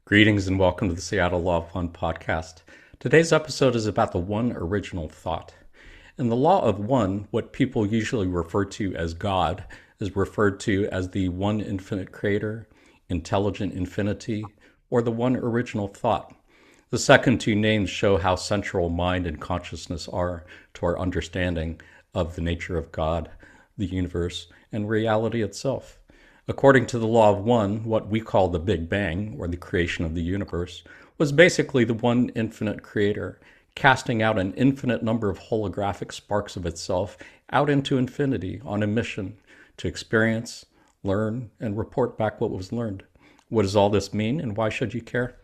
Greetings and welcome to the Seattle Law of One podcast. Today's episode is about the one original thought. In the Law of One, what people usually refer to as God is referred to as the one infinite creator, intelligent infinity, or the one original thought. The second two names show how central mind and consciousness are to our understanding of the nature of God, the universe, and reality itself. According to the Law of One, what we call the Big Bang, or the creation of the universe, was basically the one infinite creator, casting out an infinite number of holographic sparks of itself out into infinity on a mission to experience, learn, and report back what was learned. What does all this mean, and why should you care?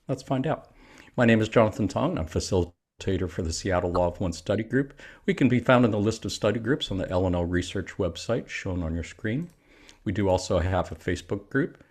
Let's find out. My name is Jonathan Tong. I'm facilitator for the Seattle Law of One study group. We can be found in the list of study groups on the L&L Research website shown on your screen. We do also have a Facebook group,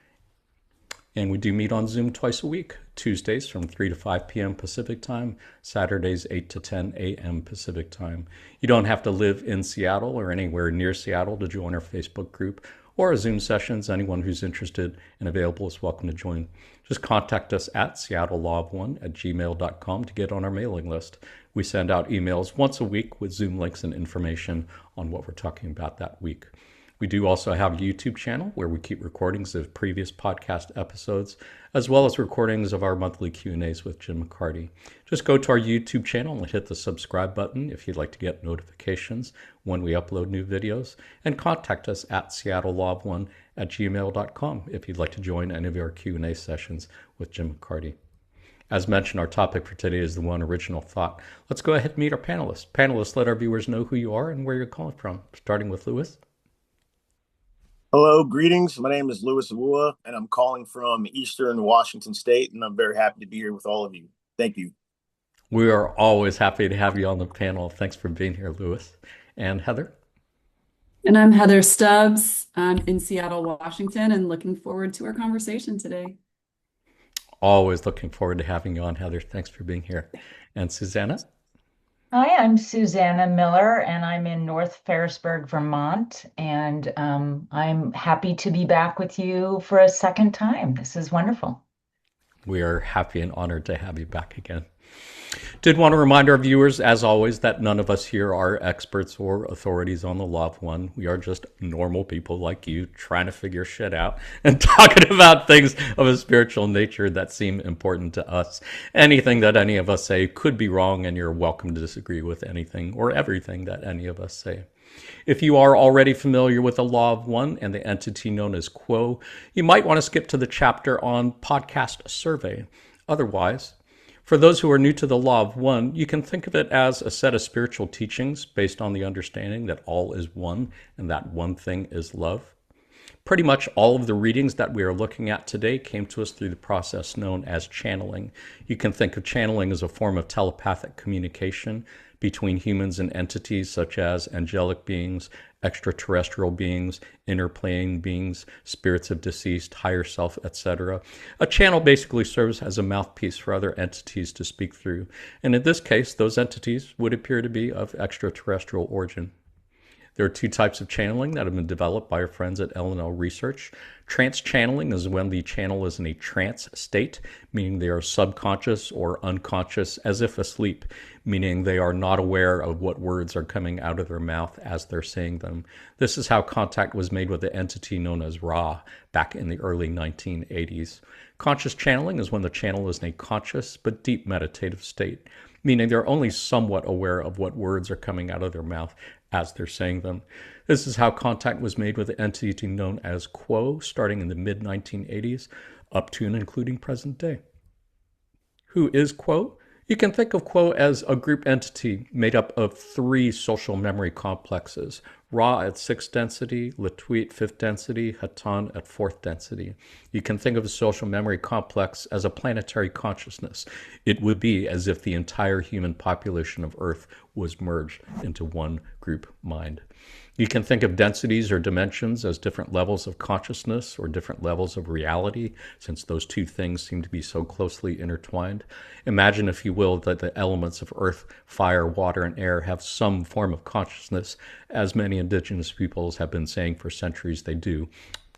and we do meet on Zoom twice a week, Tuesdays from 3 to 5 p.m. Pacific time, Saturdays 8 to 10 a.m. Pacific time. You don't have to live in Seattle or anywhere near Seattle to join our Facebook group or our Zoom sessions. Anyone who's interested and available is welcome to join. Just contact us at seattlelaw1@gmail.com to get on our mailing list. We send out emails once a week with Zoom links and information on what we're talking about that week. We do also have a YouTube channel where we keep recordings of previous podcast episodes, as well as recordings of our monthly Q&As with Jim McCarty. Just go to our YouTube channel and hit the subscribe button if you'd like to get notifications when we upload new videos, and contact us at seattlelaw1@gmail.com if you'd like to join any of our Q&A sessions with Jim McCarty. As mentioned, our topic for today is the one original thought. Let's go ahead and meet our panelists. Panelists, let our viewers know who you are and where you're calling from, starting with Lewis. Hello, greetings. My name is Louis Awua, and I'm calling from Eastern Washington State, and I'm very happy to be here with all of you. Thank you. We are always happy to have you on the panel. Thanks for being here, Lewis. And Heather? And I'm Heather Stubbs. I'm in Seattle, Washington, and looking forward to our conversation today. Always looking forward to having you on, Heather. Thanks for being here. And Susanna? Hi, I'm Susanna Miller, and I'm in North Ferrisburg, Vermont, and I'm happy to be back with you for a second time. This is wonderful. We are happy and honored to have you back again. Did want to remind our viewers, as always, that none of us here are experts or authorities on the Law of One. We are just normal people like you trying to figure shit out and talking about things of a spiritual nature that seem important to us. Anything that any of us say could be wrong, and you're welcome to disagree with anything or everything that any of us say. If you are already familiar with the Law of One and the entity known as Quo, you might want to skip to the chapter on podcast survey. Otherwise, for those who are new to the Law of One, you can think of it as a set of spiritual teachings based on the understanding that all is one and that one thing is love. Pretty much all of the readings that we are looking at today came to us through the process known as channeling. You can think of channeling as a form of telepathic communication between humans and entities such as angelic beings, extraterrestrial beings, interplane beings, spirits of deceased, higher self, etc. A channel basically serves as a mouthpiece for other entities to speak through, and in this case, those entities would appear to be of extraterrestrial origin. There are two types of channeling that have been developed by our friends at L&L Research. Trance channeling is when the channel is in a trance state, meaning they are subconscious or unconscious, as if asleep, meaning they are not aware of what words are coming out of their mouth as they're saying them. This is how contact was made with the entity known as Ra back in the early 1980s. Conscious channeling is when the channel is in a conscious but deep meditative state, meaning they're only somewhat aware of what words are coming out of their mouth as they're saying them. This is how contact was made with the entity known as Quo, starting in the mid-1980s, up to and including present day. Who is Quo? You can think of Quo as a group entity made up of three social memory complexes: Ra at 6th density, Latuit 5th density, Hatan at 4th density. You can think of a social memory complex as a planetary consciousness. It would be as if the entire human population of Earth was merged into one group mind. You can think of densities or dimensions as different levels of consciousness or different levels of reality, since those two things seem to be so closely intertwined. Imagine, if you will, that the elements of earth, fire, water, and air have some form of consciousness, as many indigenous peoples have been saying for centuries they do.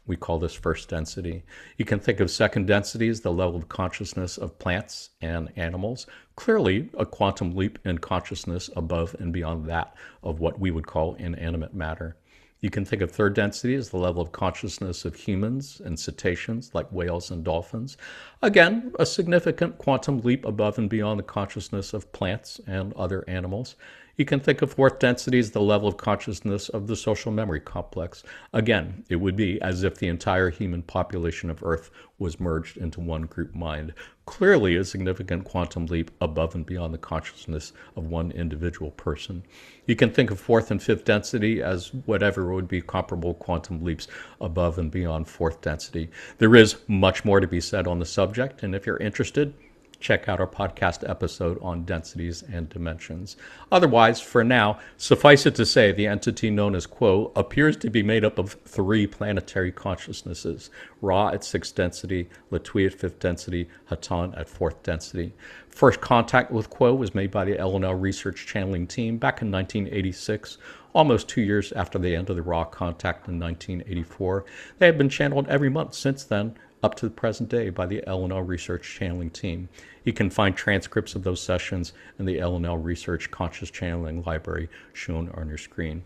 We call this first density. You can think of second density as the level of consciousness of plants and animals. Clearly, a quantum leap in consciousness above and beyond that of what we would call inanimate matter. You can think of third density as the level of consciousness of humans and cetaceans like whales and dolphins. Again, a significant quantum leap above and beyond the consciousness of plants and other animals. You can think of fourth density as the level of consciousness of the social memory complex. Again, it would be as if the entire human population of Earth was merged into one group mind. Clearly a significant quantum leap above and beyond the consciousness of one individual person. You can think of fourth and fifth density as whatever would be comparable quantum leaps above and beyond fourth density. There is much more to be said on the subject, and if you're interested, check out our podcast episode on densities and dimensions. Otherwise, for now, suffice it to say, the entity known as Quo appears to be made up of three planetary consciousnesses: Ra at sixth density, Latui at fifth density, Hatan at fourth density. First contact with Quo was made by the L&L research channeling team back in 1986, almost 2 years after the end of the Ra contact in 1984. They have been channeled every month since then, up to the present day, by the L&L Research Channeling team. You can find transcripts of those sessions in the L&L Research Conscious Channeling Library shown on your screen.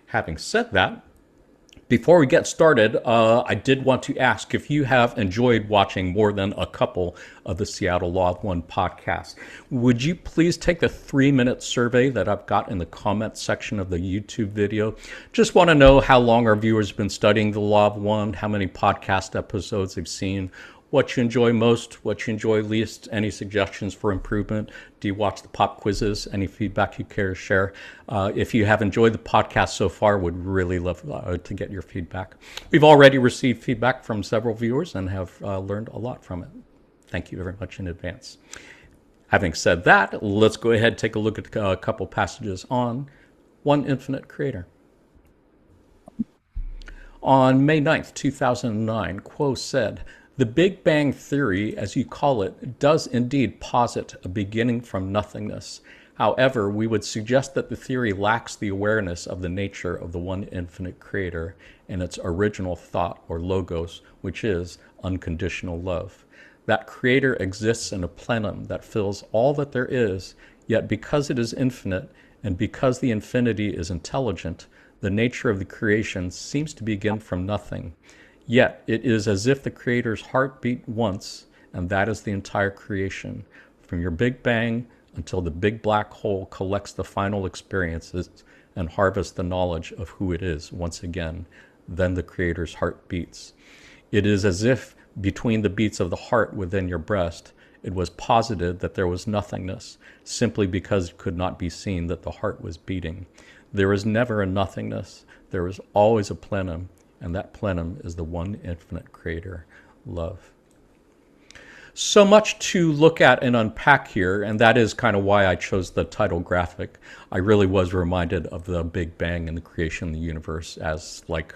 Having said that, before we get started, I did want to ask if you have enjoyed watching more than a couple of the Seattle Law of One podcasts. Would you please take the 3-minute survey that I've got in the comments section of the YouTube video? Just want to know how long our viewers have been studying the Law of One, how many podcast episodes they've seen, what you enjoy most, what you enjoy least, any suggestions for improvement. Do you watch the pop quizzes? Any feedback you care to share? If you have enjoyed the podcast so far, would really love to get your feedback. We've already received feedback from several viewers and have learned a lot from it. Thank you very much in advance. Having said that, let's go ahead and take a look at a couple passages on One Infinite Creator. On May 9th, 2009, Quo said, "The Big Bang Theory, as you call it, does indeed posit a beginning from nothingness. However, we would suggest that the theory lacks the awareness of the nature of the one infinite creator and its original thought, or logos, which is unconditional love. That creator exists in a plenum that fills all that there is, yet because it is infinite, and because the infinity is intelligent, the nature of the creation seems to begin from nothing. Yet it is as if the Creator's heart beat once, and that is the entire creation. From your Big Bang until the big black hole collects the final experiences and harvests the knowledge of who it is once again, then the Creator's heart beats. It is as if between the beats of the heart within your breast, it was posited that there was nothingness, simply because it could not be seen that the heart was beating. There is never a nothingness. There is always a plenum, and that plenum is the one infinite creator, love." So much to look at and unpack here, and that is kind of why I chose the title graphic. I really was reminded of the Big Bang and the creation of the universe as like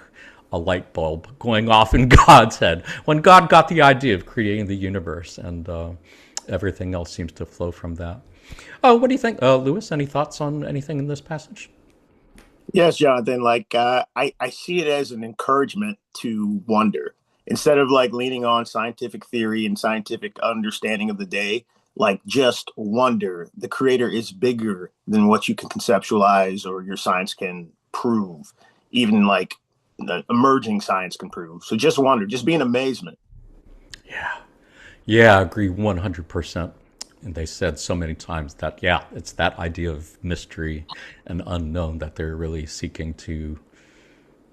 a light bulb going off in God's head when God got the idea of creating the universe, and everything else seems to flow from that. What do you think, Lewis? Any thoughts on anything in this passage? Yes, Jonathan. I see it as an encouragement to wonder instead of leaning on scientific theory and scientific understanding of the day. Just wonder. The creator is bigger than what you can conceptualize or your science can prove, even the emerging science can prove. So just wonder, just be in amazement. Yeah, I agree 100%. And they said so many times that, yeah, it's that idea of mystery and unknown that they're really seeking to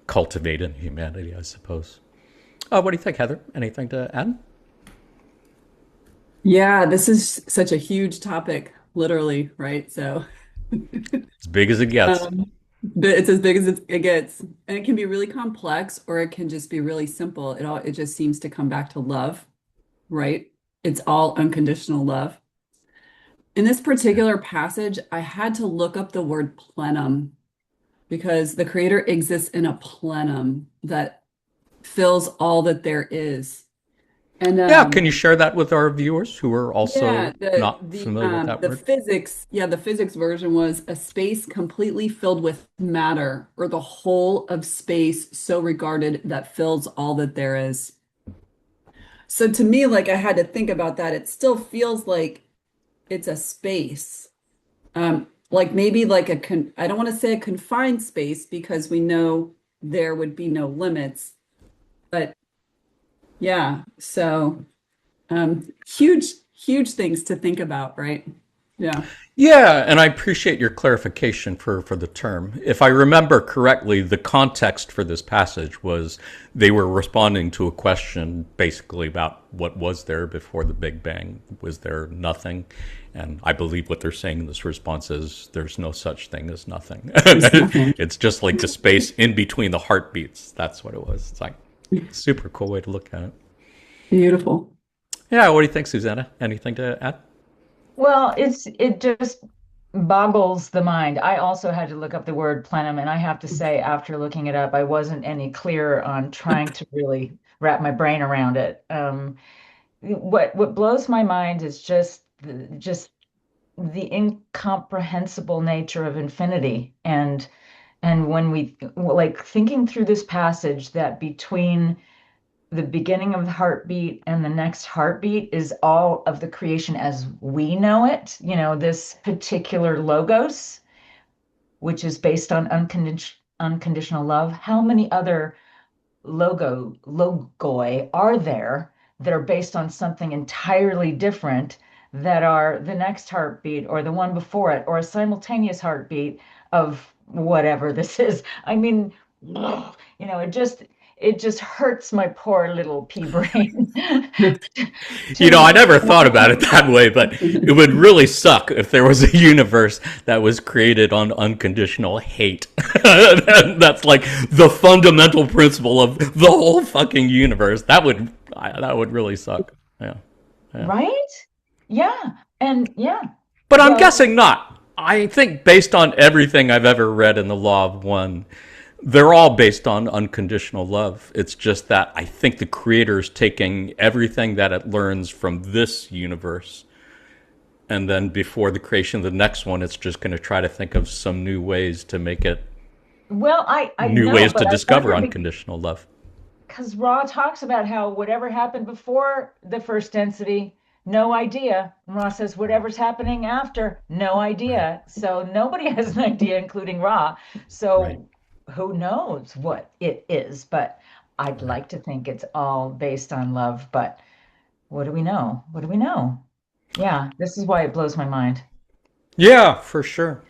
cultivate in humanity, I suppose. What do you think, Heather? Anything to add? Yeah, this is such a huge topic, literally, right? So As big as it gets. but it's as big as it gets. And it can be really complex or it can just be really simple. It just seems to come back to love, right? It's all unconditional love. In this particular passage, I had to look up the word plenum because the creator exists in a plenum that fills all that there is. And Yeah, can you share that with our viewers who are yeah, also not familiar with that word? the physics version was a space completely filled with matter, or the whole of space so regarded that fills all that there is. So to me, like I had to think about that. It still feels like it's a space. Like maybe like I don't want to say a confined space because we know there would be no limits, but yeah, so huge things to think about, right? Yeah. Yeah, and I appreciate your clarification for the term. If I remember correctly, the context for this passage was they were responding to a question basically about what was there before the Big Bang. Was there nothing? And I believe what they're saying in this response is there's no such thing as nothing. There's nothing. It's just like the space in between the heartbeats. That's what it was. It's like super cool way to look at it. Beautiful. Yeah, what do you think, Susanna? Anything to add? Well, it just boggles the mind. I also had to look up the word plenum, and I have to say, after looking it up, I wasn't any clearer on trying to really wrap my brain around it. What blows my mind is just the incomprehensible nature of infinity, and when we like thinking through this passage, that between the beginning of the heartbeat and the next heartbeat is all of the creation as we know it, this particular logos, which is based on unconditional love. How many other logoi are there that are based on something entirely different, that are the next heartbeat or the one before it or a simultaneous heartbeat of whatever this is? I mean, it just hurts my poor little pea brain. I to never thought about it that way, but it would really suck if there was a universe that was created on unconditional hate. That's like the fundamental principle of the whole fucking universe. That would really suck. Yeah. right? Yeah. And yeah. But I'm Well, guessing not. I think based on everything I've ever read in the Law of One, they're all based on unconditional love. It's just that I think the creator's taking everything that it learns from this universe, and then before the creation of the next one, it's just going to try to think of some new ways to make it, well, I new know, ways but to I discover wonder unconditional love. because Ra talks about how whatever happened before the first density, no idea. And Ra says whatever's happening after, no Right, idea. So nobody has an idea, including Ra. right, So who knows what it is? But I'd right. like to think it's all based on love. But what do we know? What do we know? Yeah, this is why it blows my mind. Yeah, for sure.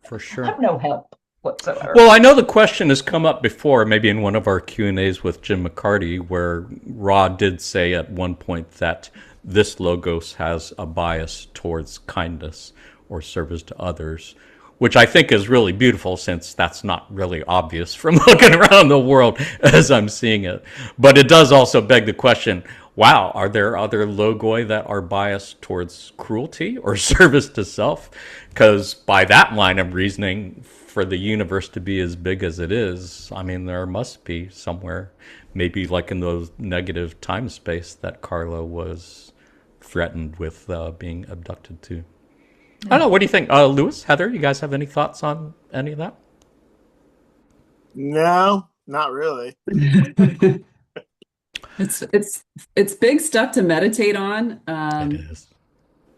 For sure. I'm no help whatsoever. Well, I know the question has come up before, maybe in one of our Q&As with Jim McCarty, where Ra did say at one point that this logos has a bias towards kindness or service to others, which I think is really beautiful since that's not really obvious from looking around the world as I'm seeing it. But it does also beg the question, wow, are there other logoi that are biased towards cruelty or service to self? Because by that line of reasoning, for the universe to be as big as it is, I mean, there must be somewhere, maybe like in those negative time space that Carla was threatened with being abducted to. I don't know. What do you think, Lewis, Heather? You guys have any thoughts on any of that? No, not really. It's big stuff to meditate on. It is.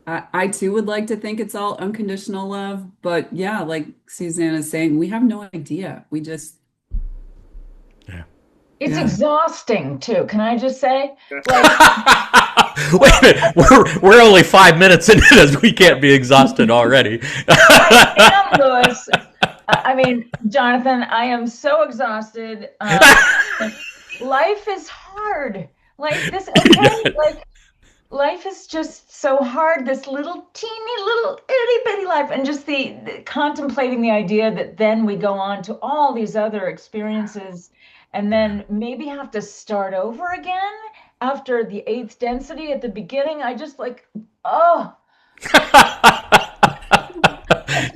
I too would like to think it's all unconditional love, but yeah, like Susanna's saying, we have no idea. We just, Yeah. It's yeah. exhausting too. Can I just say, like, Wait a minute. We're only 5 minutes into this. We can't be exhausted already. I am, Lewis. I mean, Jonathan, I am so exhausted. Life is hard. Like this, okay? Yeah. Like life is just so hard. This little teeny little itty bitty life, and just the contemplating the idea that then we go on to all these other experiences, and then maybe have to start over again after the eighth density at the beginning. I just like, oh,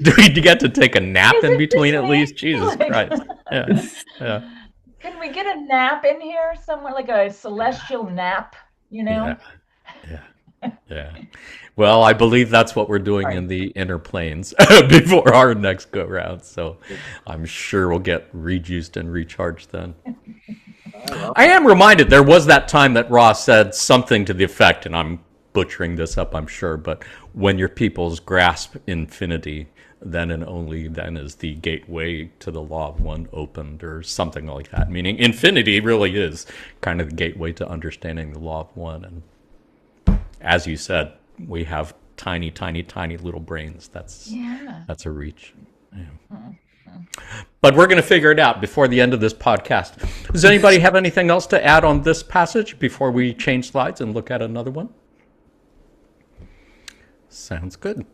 Do we get to take a nap in is it between just at me? least? Jesus Like, Christ. Yeah. Yeah. can we get a nap in here somewhere, like a celestial nap? you Yeah. know? Yeah. Yeah. Well, I believe that's what we're doing Sorry. in the inner planes before our next go round. So I'm sure we'll get rejuiced and recharged then. All right, well, I am reminded there was that time that Ross said something to the effect, and I'm butchering this up, I'm sure, but when your peoples grasp infinity, then and only then is the gateway to the law of one opened, or something like that. Meaning infinity really is kind of the gateway to understanding the law of one. And as you said, we have tiny, tiny, tiny little brains. Yeah. That's a reach. But we're going to figure it out before the end of this podcast. Does anybody have anything else to add on this passage before we change slides and look at another one? Sounds good.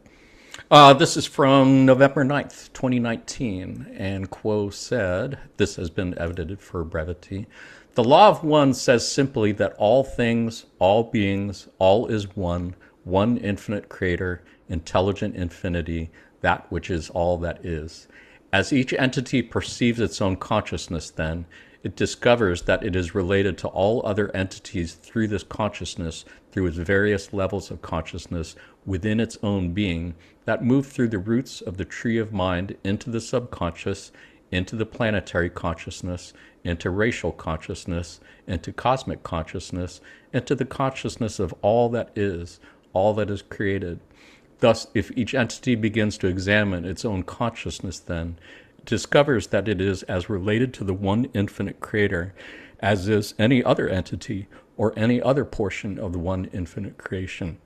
This is from November 9th, 2019, and Quo said, this has been edited for brevity. The law of one says simply that all things, all beings, all is one infinite creator, intelligent infinity, that which is all that is. As each entity perceives its own consciousness, then, it discovers that it is related to all other entities through this consciousness, through its various levels of consciousness within its own being that move through the roots of the tree of mind into the subconscious, into the planetary consciousness, into racial consciousness, into cosmic consciousness, into the consciousness of all that is created. Thus, if each entity begins to examine its own consciousness, then it discovers that it is as related to the one infinite creator as is any other entity or any other portion of the one infinite creation.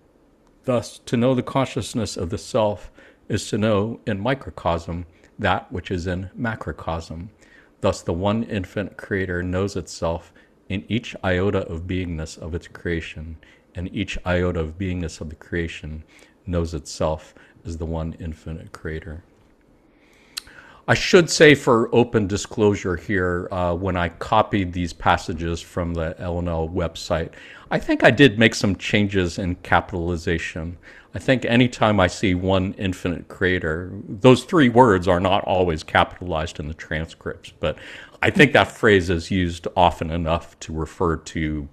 Thus, to know the consciousness of the self is to know in microcosm that which is in macrocosm. Thus, the one infinite creator knows itself in each iota of beingness of its creation, and each iota of beingness of the creation knows itself as the one infinite creator. I should say, for open disclosure here, when I copied these passages from the LNL website, I think I did make some changes in capitalization. I think anytime I see one infinite creator, those three words are not always capitalized in the transcripts, but I think that phrase is used often enough to refer to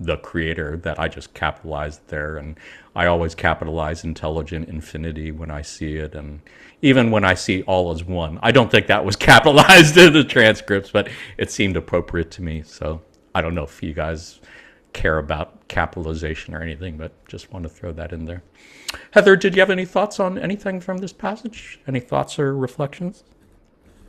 the creator that I just capitalized there. And I always capitalize intelligent infinity when I see it. And even when I see all as one, I don't think that was capitalized in the transcripts, but it seemed appropriate to me. So I don't know if you guys care about capitalization or anything, but just want to throw that in there. Heather, did you have any thoughts on anything from this passage? Any thoughts or reflections?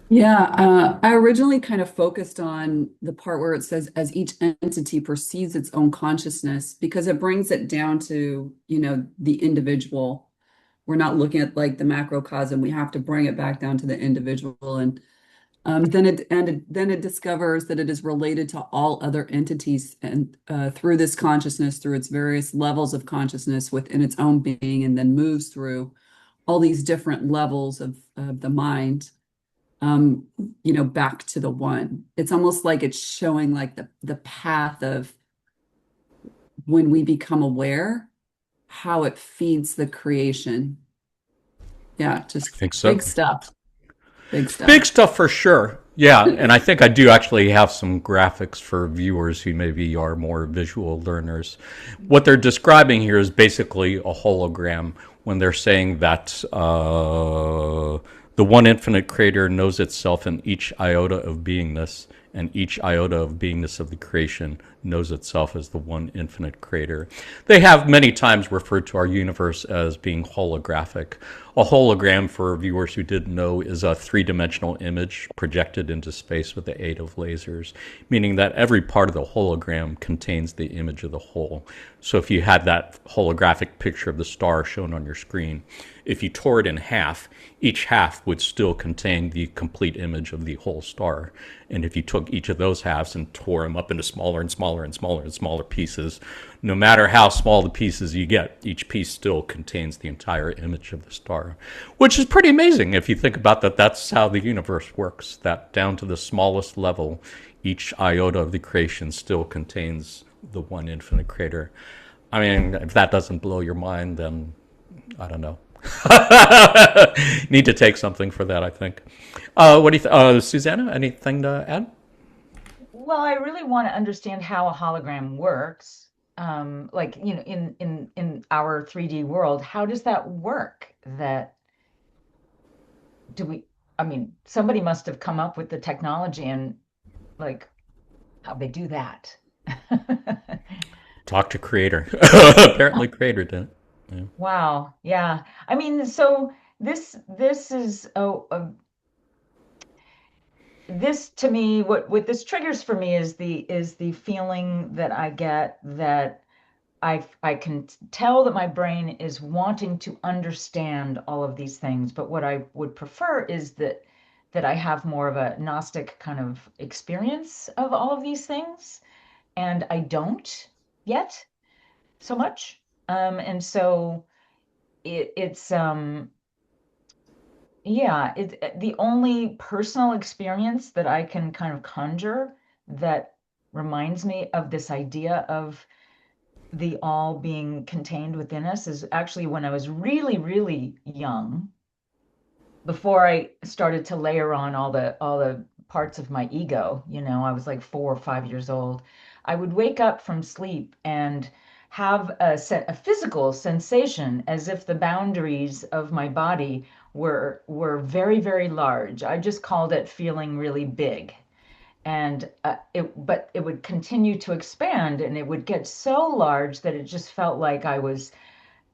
Yeah, I originally kind of focused on the part where it says, as each entity perceives its own consciousness, because it brings it down to, the individual. We're not looking at like the macrocosm. We have to bring it back down to the individual. And then it discovers that it is related to all other entities, and through this consciousness, through its various levels of consciousness within its own being, and then moves through all these different levels of the mind, back to the one. It's almost like it's showing like the path of when we become aware, how it feeds the creation. Yeah, I just think so. big stuff. Big stuff. Big stuff for sure. Yeah, and I think I do actually have some graphics for viewers who maybe are more visual learners. What they're describing here is basically a hologram when they're saying that the one infinite creator knows itself in each iota of beingness, and each iota of beingness of the creation knows itself as the one infinite creator. They have many times referred to our universe as being holographic. A hologram, for viewers who didn't know, is a three-dimensional image projected into space with the aid of lasers, meaning that every part of the hologram contains the image of the whole. So if you had that holographic picture of the star shown on your screen, if you tore it in half, each half would still contain the complete image of the whole star. And if you took each of those halves and tore them up into smaller and smaller and smaller and smaller pieces, no matter how small the pieces you get, each piece still contains the entire image of the star, which is pretty amazing if you think about that. That's how the universe works, that down to the smallest level, each iota of the creation still contains the one infinite creator. I mean, if that doesn't blow your mind, then I don't know. Need to take something for that, I think. What do you Susanna, anything to add? Well, I really want to understand how a hologram works. Like, in our 3D world, how does that work? That do we, I mean, somebody must have come up with the technology and like how they do that. Talk to creator. Apparently, creator did it. Yeah. Wow. Yeah. I mean, so this is this to me, what this triggers for me is the feeling that I get that I can tell that my brain is wanting to understand all of these things, but what I would prefer is that I have more of a Gnostic kind of experience of all of these things, and I don't yet so much. And so it's yeah, the only personal experience that I can kind of conjure that reminds me of this idea of the all being contained within us is actually when I was really, really young, before I started to layer on all the parts of my ego. I was like 4 or 5 years old. I would wake up from sleep and have a physical sensation as if the boundaries of my body were very, very large. I just called it feeling really big. And but it would continue to expand, and it would get so large that it just felt like I was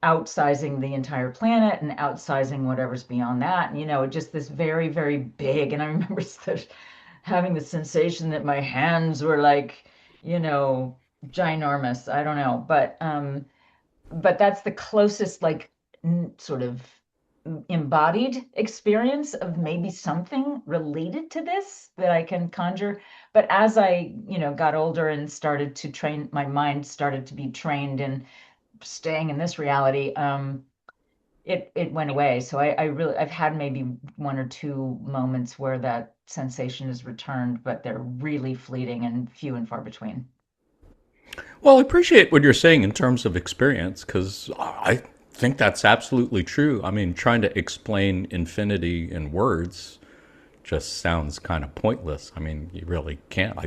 outsizing the entire planet and outsizing whatever's beyond that. And, just this very, very big. And I remember having the sensation that my hands were like, you know, ginormous. I don't know, but that's the closest, like, sort of embodied experience of maybe something related to this that I can conjure. But as I, got older and started to train, my mind started to be trained in staying in this reality, it went away. So I've had maybe one or two moments where that sensation is returned, but they're really fleeting and few and far between. Well, I appreciate what you're saying in terms of experience because I think that's absolutely true. I mean, trying to explain infinity in words just sounds kind of pointless. I mean, you really can't.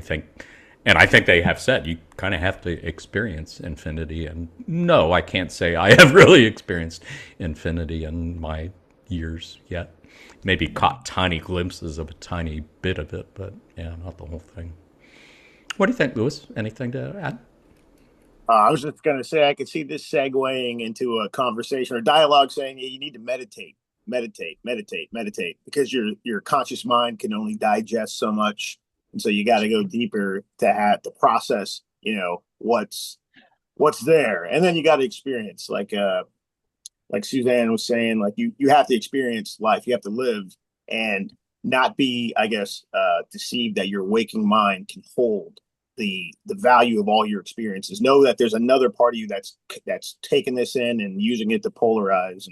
And I think they have said you kind of have to experience infinity. And no, I can't say I have really experienced infinity in my years yet. Maybe caught tiny glimpses of a tiny bit of it, but yeah, not the whole thing. What do you think, Lewis? Anything to add? I was just going to say, I could see this segueing into a conversation or dialogue saying, yeah, you need to meditate, meditate, meditate, meditate, because your conscious mind can only digest so much. And so you got to go deeper to have to process, what's there. And then you got to experience like Suzanne was saying, like you have to experience life. You have to live and not be, I guess, deceived that your waking mind can hold the value of all your experiences. Know that there's another part of you that's taking this in and using it to polarize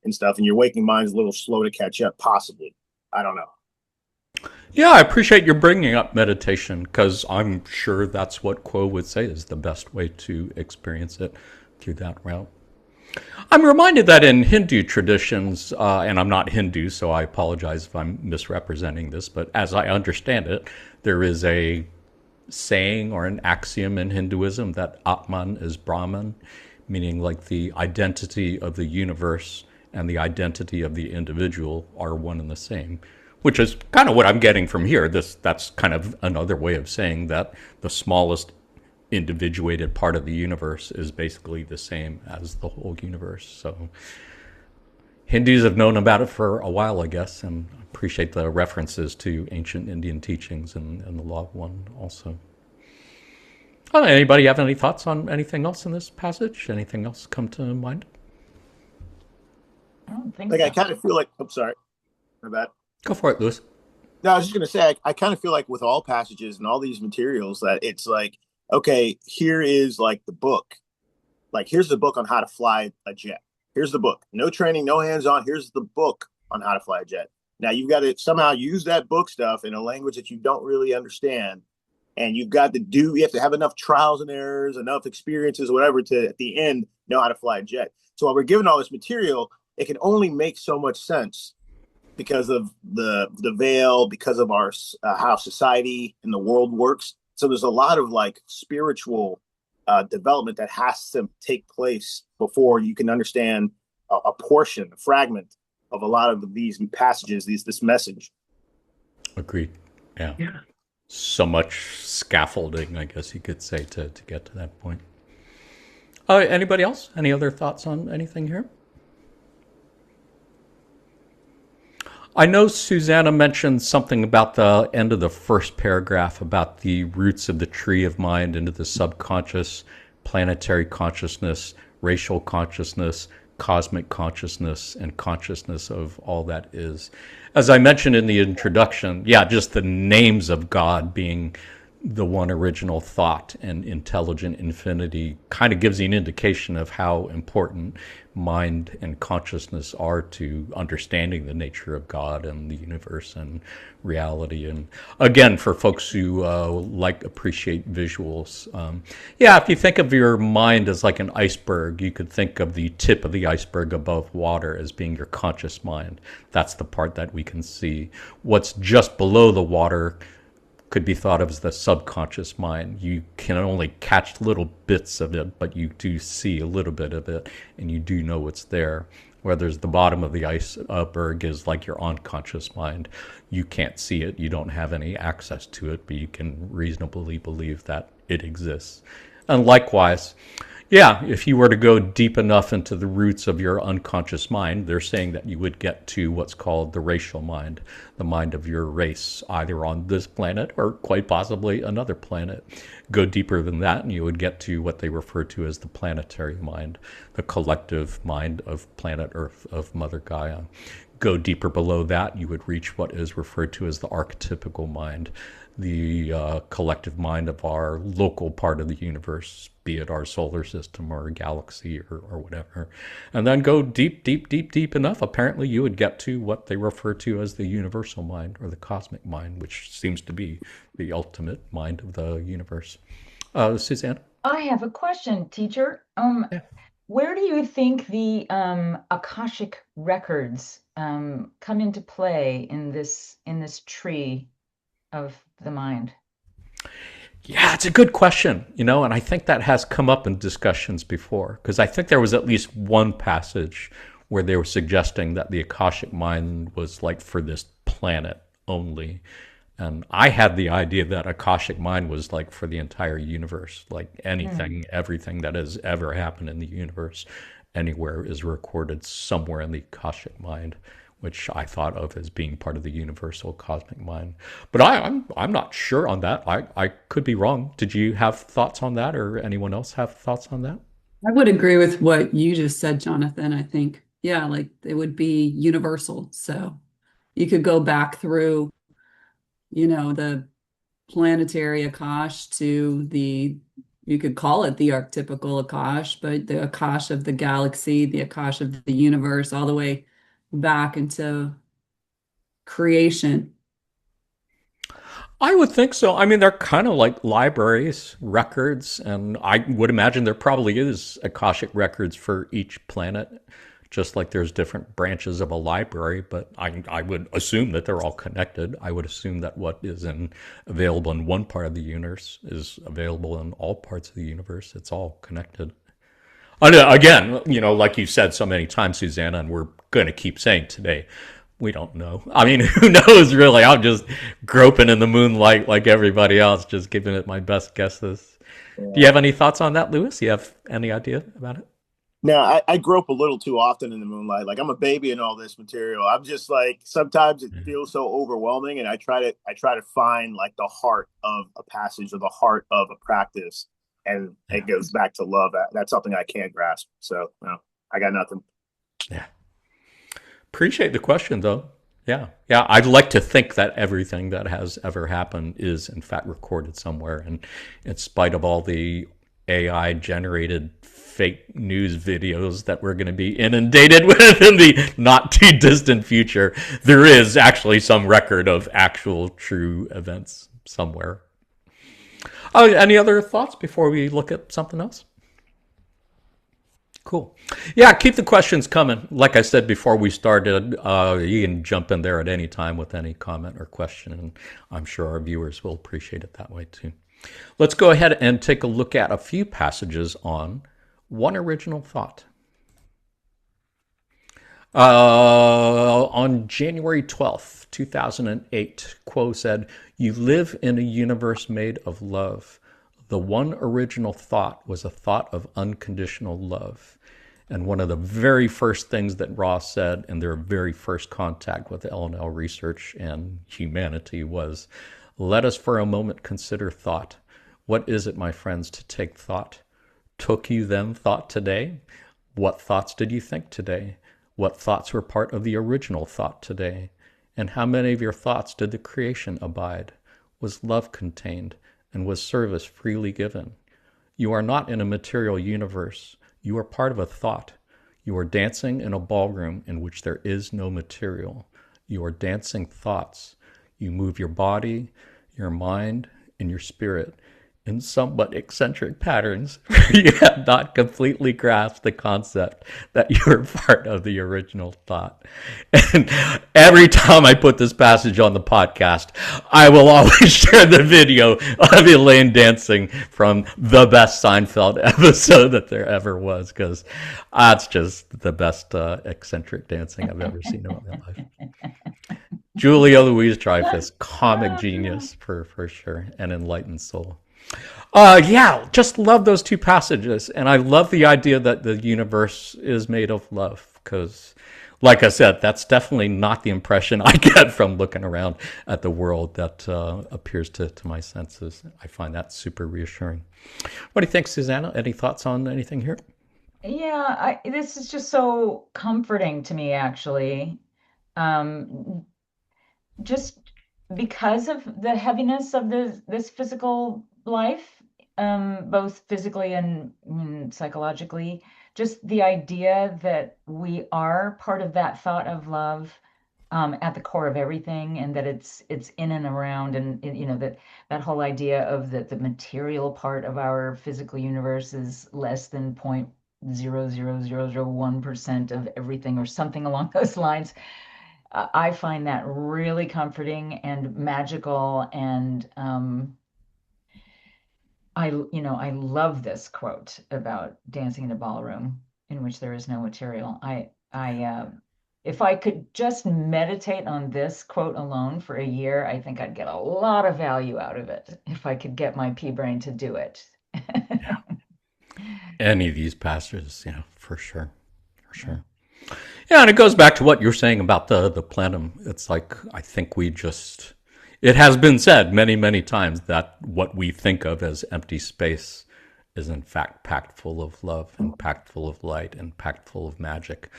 and stuff. And your waking mind is a little slow to catch up, possibly. I don't know. Yeah, I appreciate your bringing up meditation because I'm sure that's what Quo would say is the best way to experience it through that route. I'm reminded that in Hindu traditions, and I'm not Hindu, so I apologize if I'm misrepresenting this, but as I understand it, there is a saying or an axiom in Hinduism that Atman is Brahman, meaning like the identity of the universe and the identity of the individual are one and the same, which is kind of what I'm getting from here. That's kind of another way of saying that the smallest individuated part of the universe is basically the same as the whole universe. So Hindus have known about it for a while, I guess, and appreciate the references to ancient Indian teachings and the Law of One also. Anybody have any thoughts on anything else in this passage? Anything else come to mind? I don't think Like so. I kind of feel like, I'm sorry, my bad. Go for it, Lewis. No, I was just going to say, I kind of feel like with all passages and all these materials that it's like, okay, here is like the book. Like, here's the book on how to fly a jet. Here's the book. No training, no hands-on. Here's the book on how to fly a jet. Now you've got to somehow use that book stuff in a language that you don't really understand. And you have to have enough trials and errors, enough experiences, whatever, to at the end know how to fly a jet. So while we're given all this material, it can only make so much sense because of the veil, because of our how society and the world works. So there's a lot of like spiritual development that has to take place before you can understand a portion, a fragment of a lot of these passages, this message. Agreed. Yeah. Yeah. So much scaffolding, I guess you could say, to get to that point. Anybody else? Any other thoughts on anything here? I know Susanna mentioned something about the end of the first paragraph about the roots of the tree of mind into the subconscious, planetary consciousness, racial consciousness, cosmic consciousness, and consciousness of all that is. As I mentioned in the introduction, yeah, just the names of God being the one original thought and intelligent infinity kind of gives you an indication of how important mind and consciousness are to understanding the nature of God and the universe and reality. And again, for folks who appreciate visuals, yeah, if you think of your mind as like an iceberg, you could think of the tip of the iceberg above water as being your conscious mind. That's the part that we can see. What's just below the water could be thought of as the subconscious mind. You can only catch little bits of it, but you do see a little bit of it, and you do know it's there. Whereas the bottom of the iceberg is like your unconscious mind. You can't see it, you don't have any access to it, but you can reasonably believe that it exists. And likewise, yeah, if you were to go deep enough into the roots of your unconscious mind, they're saying that you would get to what's called the racial mind, the mind of your race, either on this planet or quite possibly another planet. Go deeper than that, and you would get to what they refer to as the planetary mind, the collective mind of planet Earth, of Mother Gaia. Go deeper below that, you would reach what is referred to as the archetypical mind, the collective mind of our local part of the universe, be it our solar system or a galaxy or whatever. And then go deep, deep, deep, deep enough, apparently you would get to what they refer to as the universal mind or the cosmic mind, which seems to be the ultimate mind of the universe. Suzanne? I have a question, teacher. Yeah. Where do you think the Akashic records come into play in this tree of the mind? Yeah, it's a good question, and I think that has come up in discussions before, because I think there was at least one passage where they were suggesting that the Akashic mind was like for this planet only. And I had the idea that Akashic mind was like for the entire universe, like anything, everything that has ever happened in the universe, anywhere is recorded somewhere in the Akashic mind, which I thought of as being part of the universal cosmic mind. But I'm not sure on that. I could be wrong. Did you have thoughts on that, or anyone else have thoughts on that? I would agree with what you just said, Jonathan. I think, yeah, like it would be universal. So you could go back through, the planetary Akash to you could call it the archetypical Akash, but the Akash of the galaxy, the Akash of the universe, all the way back into creation. I would think so. I mean, they're kind of like libraries, records, and I would imagine there probably is Akashic records for each planet, just like there's different branches of a library, but I would assume that they're all connected. I would assume that what is available in one part of the universe is available in all parts of the universe. It's all connected. Again, like you said so many times, Susanna, and we're going to keep saying today, we don't know. I mean, who knows, really? I'm just groping in the moonlight like everybody else, just giving it my best guesses. Yeah. Do you have any thoughts on that, Lewis? You have any idea about it? No, I grope a little too often in the moonlight. Like I'm a baby in all this material. I'm just like sometimes it feels so overwhelming, and I try to find like the heart of a passage or the heart of a practice, and it goes back to love. That's something I can't grasp. So I got nothing. Yeah. Appreciate the question, though. Yeah. I'd like to think that everything that has ever happened is, in fact, recorded somewhere. And in spite of all the AI generated fake news videos that we're going to be inundated with in the not too distant future, there is actually some record of actual true events somewhere. Any other thoughts before we look at something else? Cool. Yeah, keep the questions coming. Like I said before we started, you can jump in there at any time with any comment or question, and I'm sure our viewers will appreciate it that way too. Let's go ahead and take a look at a few passages on one original thought. On January 12th, 2008, Quo said, "You live in a universe made of love. The one original thought was a thought of unconditional love." And one of the very first things that Ross said in their very first contact with L&L research and humanity was, "Let us for a moment consider thought. What is it, my friends, to take thought? Took you then thought today? What thoughts did you think today? What thoughts were part of the original thought today? And how many of your thoughts did the creation abide? Was love contained? And was service freely given? You are not in a material universe. You are part of a thought. You are dancing in a ballroom in which there is no material. You are dancing thoughts. You move your body, your mind, and your spirit in somewhat eccentric patterns. You have not completely grasped the concept that you are part of the original thought." And every time I put this passage on the podcast, I will always share the video of Elaine dancing from the best Seinfeld episode that there ever was, because that's just the best eccentric dancing I've ever seen in my life. Julia Louis-Dreyfus, comic genius for sure, and enlightened soul. Yeah, just love those two passages. And I love the idea that the universe is made of love, because, like I said, that's definitely not the impression I get from looking around at the world that appears to my senses. I find that super reassuring. What do you think, Susanna? Any thoughts on anything here? Yeah, this is just so comforting to me, actually. Um, just because of the heaviness of this physical life, both physically and psychologically, just the idea that we are part of that thought of love, at the core of everything, and that it's in and around, and that whole idea of that the material part of our physical universe is less than 0.00001% of everything, or something along those lines. I find that really comforting and magical, and I love this quote about dancing in a ballroom in which there is no material. If I could just meditate on this quote alone for a year, I think I'd get a lot of value out of it if I could get my pea brain to do it. Yeah. Any of these passages, yeah, for sure. Yeah, and it goes back to what you're saying about the plenum. It's like, I think it has been said many, many times that what we think of as empty space is in fact packed full of love, and packed full of light, and packed full of magic.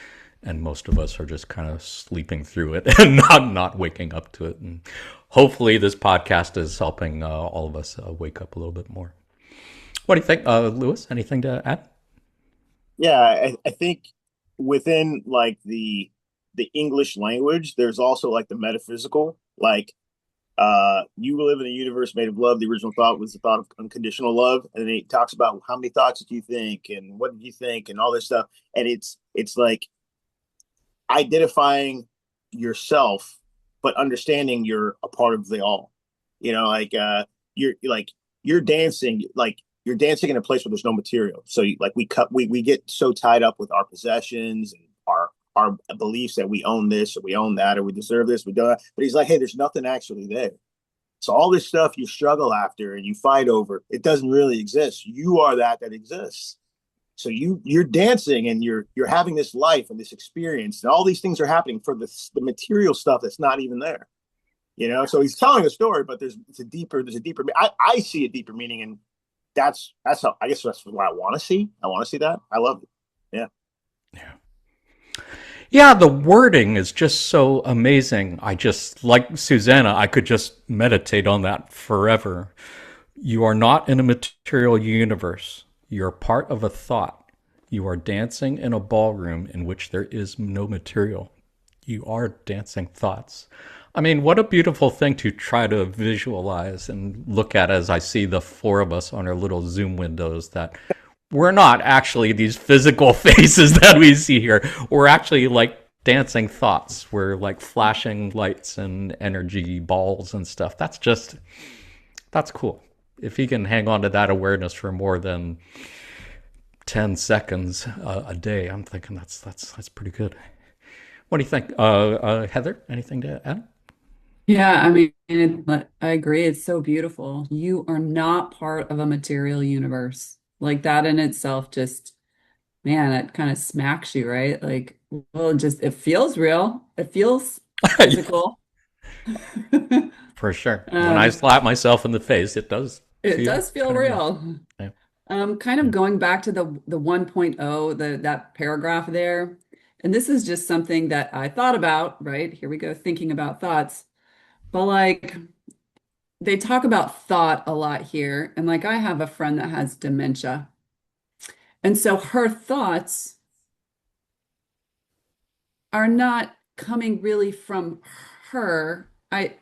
And most of us are just kind of sleeping through it and not waking up to it. And hopefully this podcast is helping all of us wake up a little bit more. What do you think, Lewis? Anything to add? Yeah, I think within like the English language, there's also like the metaphysical, like you live in a universe made of love. The original thought was the thought of unconditional love, and then he talks about how many thoughts did you think, and what did you think, and all this stuff. And it's like identifying yourself, but understanding you're a part of the all. You're dancing, like you're dancing in a place where there's no material. So we get so tied up with our possessions and our beliefs that we own this or we own that or we deserve this, we don't. But he's like, hey, there's nothing actually there. So all this stuff you struggle after and you fight over, it doesn't really exist. You are that exists. So you're dancing and you're having this life and this experience, and all these things are happening for the material stuff that's not even there. So he's telling a story, but there's a deeper. I see a deeper meaning, and that's how, I guess that's what I want to see. I want to see that. I love it. Yeah, the wording is just so amazing. I just, like Susanna, I could just meditate on that forever. You are not in a material universe. You're part of a thought. You are dancing in a ballroom in which there is no material. You are dancing thoughts. I mean, what a beautiful thing to try to visualize and look at as I see the four of us on our little Zoom windows, that we're not actually these physical faces that we see here. We're actually like dancing thoughts. We're like flashing lights and energy balls and stuff. That's cool. If he can hang on to that awareness for more than 10 seconds a day, I'm thinking that's pretty good. What do you think? Heather, anything to add? Yeah, I mean, I agree. It's so beautiful. You are not part of a material universe. Like that in itself just, man, it kind of smacks you, right? Like, well, it feels real. It feels Yeah, physical. for sure. When I Um, slap myself in the face, it does it feel does feel kind of real. real. Yeah. Kind Yeah. of going back to the 1.0, that paragraph there. And this is just something that I thought about, right? Here we go, thinking about thoughts. But like they talk about thought a lot here. And like I have a friend that has dementia. And so her thoughts are not coming really from her. I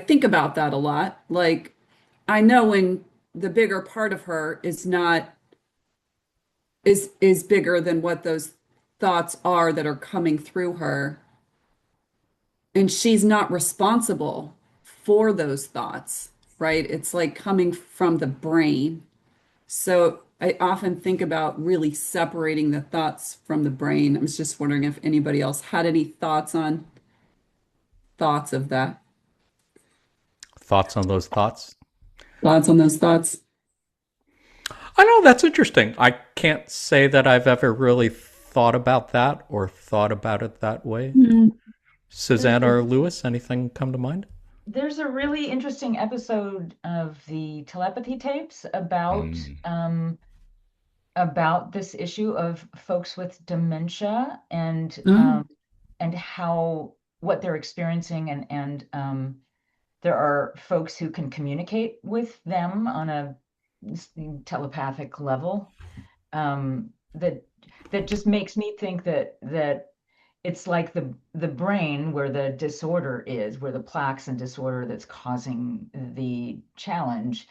think about that a lot. Like I know when the bigger part of her is bigger than what those thoughts are that are coming through her, and she's not responsible for those thoughts, right? It's like coming from the brain. So I often think about really separating the thoughts from the brain. I was just wondering if anybody else had any thoughts of that. Thoughts on those thoughts? Thoughts on those thoughts? I know that's interesting. I can't say that I've ever really thought about that or thought about it that way. Mm. Susanna or Lewis, anything come to mind? There's a really interesting episode of the telepathy tapes Mm. about this issue of folks with dementia Oh, and how what they're experiencing and there are folks who can communicate with them on a telepathic level that just makes me think that it's like the brain where the disorder is, where the plaques and disorder that's causing the challenge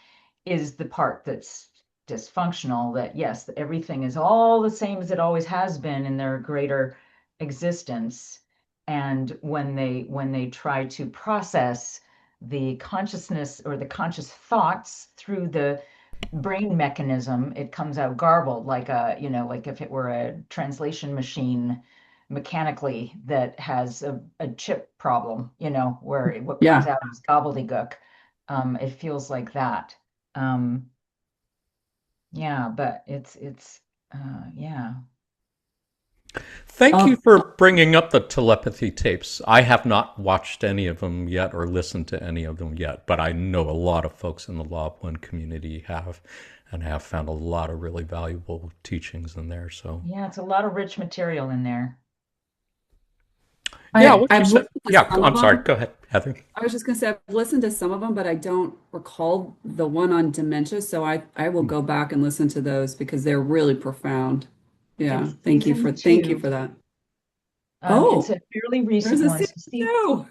is the part that's dysfunctional. That yes, everything is all the same as it always has been in their greater existence. And when they try to process the consciousness or the conscious thoughts through the brain mechanism, it comes out garbled, like like if it were a translation machine mechanically that has a chip problem, where what comes yeah. out is gobbledygook. It feels like that. Um, yeah, but it's yeah. Thank you Oh, for bringing up the telepathy tapes. I have not watched any of them yet or listened to any of them yet, but I know a lot of folks in the Law of One community have and have found a lot of really valuable teachings in there. So, Yeah, it's a lot of rich material in there. yeah, what you I've said. listened to Yeah, some of I'm sorry. them. Go ahead, Heather. I was just gonna say I've listened to some of them, but I don't recall the one on dementia. So I will go back and listen to those because they're really profound. Yeah, It's season thank you two. for that. It's Oh, a fairly there's recent a one. season So see, two.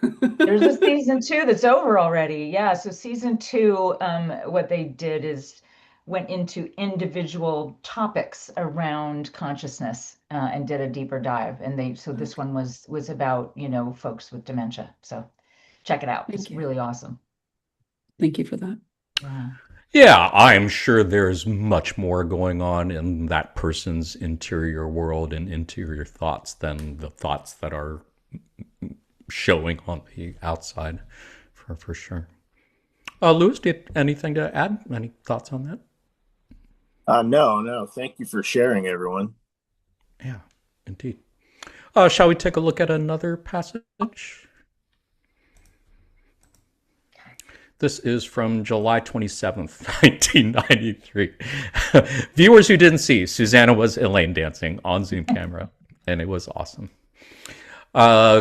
there's a season two that's over already. Yeah. So season two, what they did is went into individual topics around consciousness and did a deeper dive. And so this Okay, one was about, folks with dementia. So check it out. It's thank you. really awesome. Thank you for that. Yeah. Yeah, I'm sure there's much more going on in that person's interior world and interior thoughts than the thoughts that are showing on the outside, for sure. Lewis, did anything to add? Any thoughts on that? No, no. Thank you for sharing, everyone. Yeah, indeed. Shall we take a look at another passage? This is from July 27th, 1993. Viewers who didn't see, Susanna was Elaine dancing on Zoom camera, and it was awesome.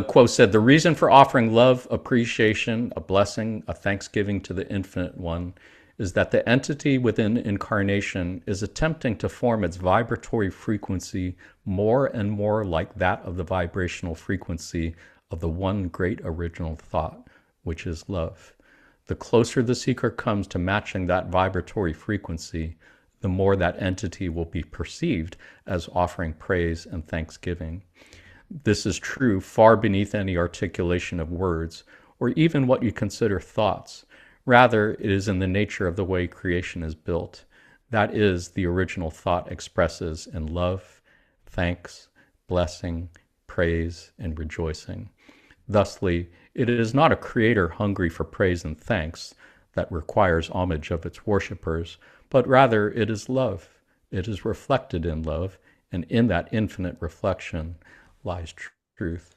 Quo said, the reason for offering love, appreciation, a blessing, a thanksgiving to the Infinite One is that the entity within incarnation is attempting to form its vibratory frequency more and more like that of the vibrational frequency of the one great original thought, which is love. The closer the seeker comes to matching that vibratory frequency, the more that entity will be perceived as offering praise and thanksgiving. This is true far beneath any articulation of words, or even what you consider thoughts. Rather, it is in the nature of the way creation is built. That is, the original thought expresses in love, thanks, blessing, praise, and rejoicing. Thusly, it is not a creator hungry for praise and thanks that requires homage of its worshippers, but rather it is love. It is reflected in love, and in that infinite reflection lies truth.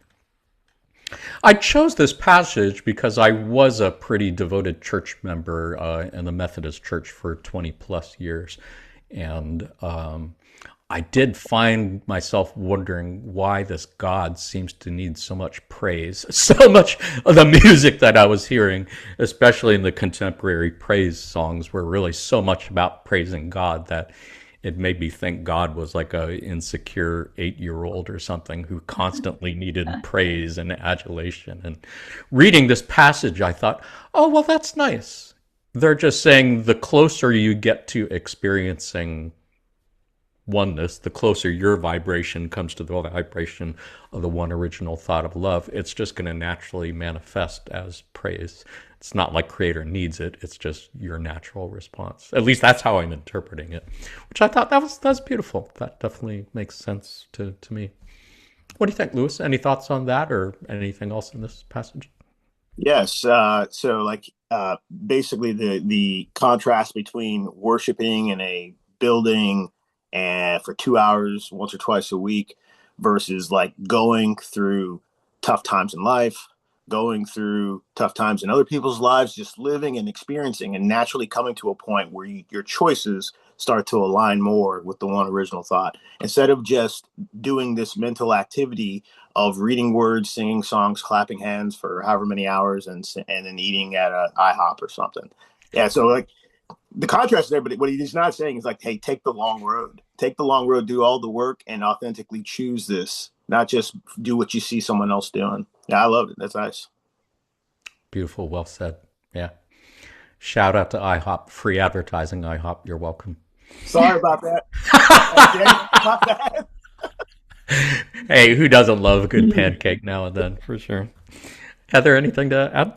I chose this passage because I was a pretty devoted church member in the Methodist Church for 20 plus years. And I did find myself wondering why this God seems to need so much praise. So much of the music that I was hearing, especially in the contemporary praise songs, were really so much about praising God that it made me think God was like a insecure 8-year-old or something who constantly needed praise and adulation. And reading this passage, I thought, oh, well, that's nice. They're just saying the closer you get to experiencing oneness, the closer your vibration comes to the vibration of the one original thought of love, it's just going to naturally manifest as praise. It's not like creator needs it. It's just your natural response. At least that's how I'm interpreting it, which I thought that's beautiful. That definitely makes sense to me. What do you think, Lewis? Any thoughts on that or anything else in this passage? Yes. Basically the contrast between worshiping in a building and for 2 hours once or twice a week versus like going through tough times in life, going through tough times in other people's lives, just living and experiencing and naturally coming to a point where your choices start to align more with the one original thought instead of just doing this mental activity of reading words, singing songs, clapping hands for however many hours, and then eating at a IHOP or something. Yeah, so like the contrast there, but what he's not saying is like, hey, take the long road, do all the work, and authentically choose this, not just do what you see someone else doing. Yeah, I love it. That's nice. Beautiful. Well said. Yeah. Shout out to IHOP. Free advertising, IHOP. You're welcome. Sorry about that. About that. Hey, who doesn't love a good pancake now and then, for sure? Heather, anything to add?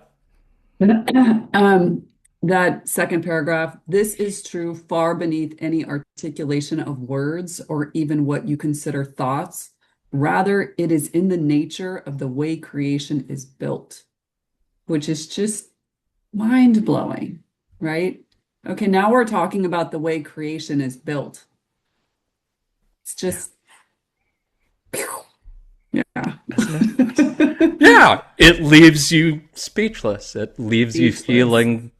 That second paragraph, this is true far beneath any articulation of words or even what you consider thoughts. Rather, it is in the nature of the way creation is built, which is just mind-blowing, right? Okay, now we're talking about the way creation is built. It's just, yeah. Yeah, it leaves you speechless. It leaves you Speechless. feeling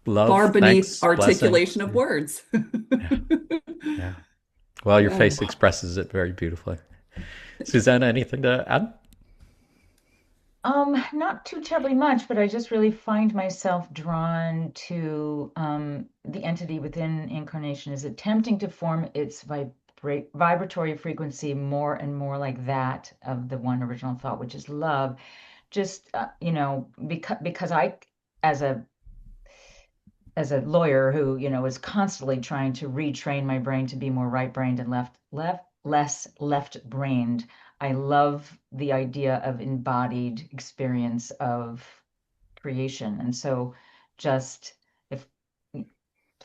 love, Far beneath thanks, articulation blessing. of words. Yeah. Well, your Yeah. face expresses it very beautifully. Susanna, anything to add? Not too terribly much, but I just really find myself drawn to the entity within incarnation is attempting to form its vibratory frequency more and more like that of the one original thought, which is love. Just because I, as a lawyer who is constantly trying to retrain my brain to be more right-brained and less left-brained, I love the idea of embodied experience of creation. And so just if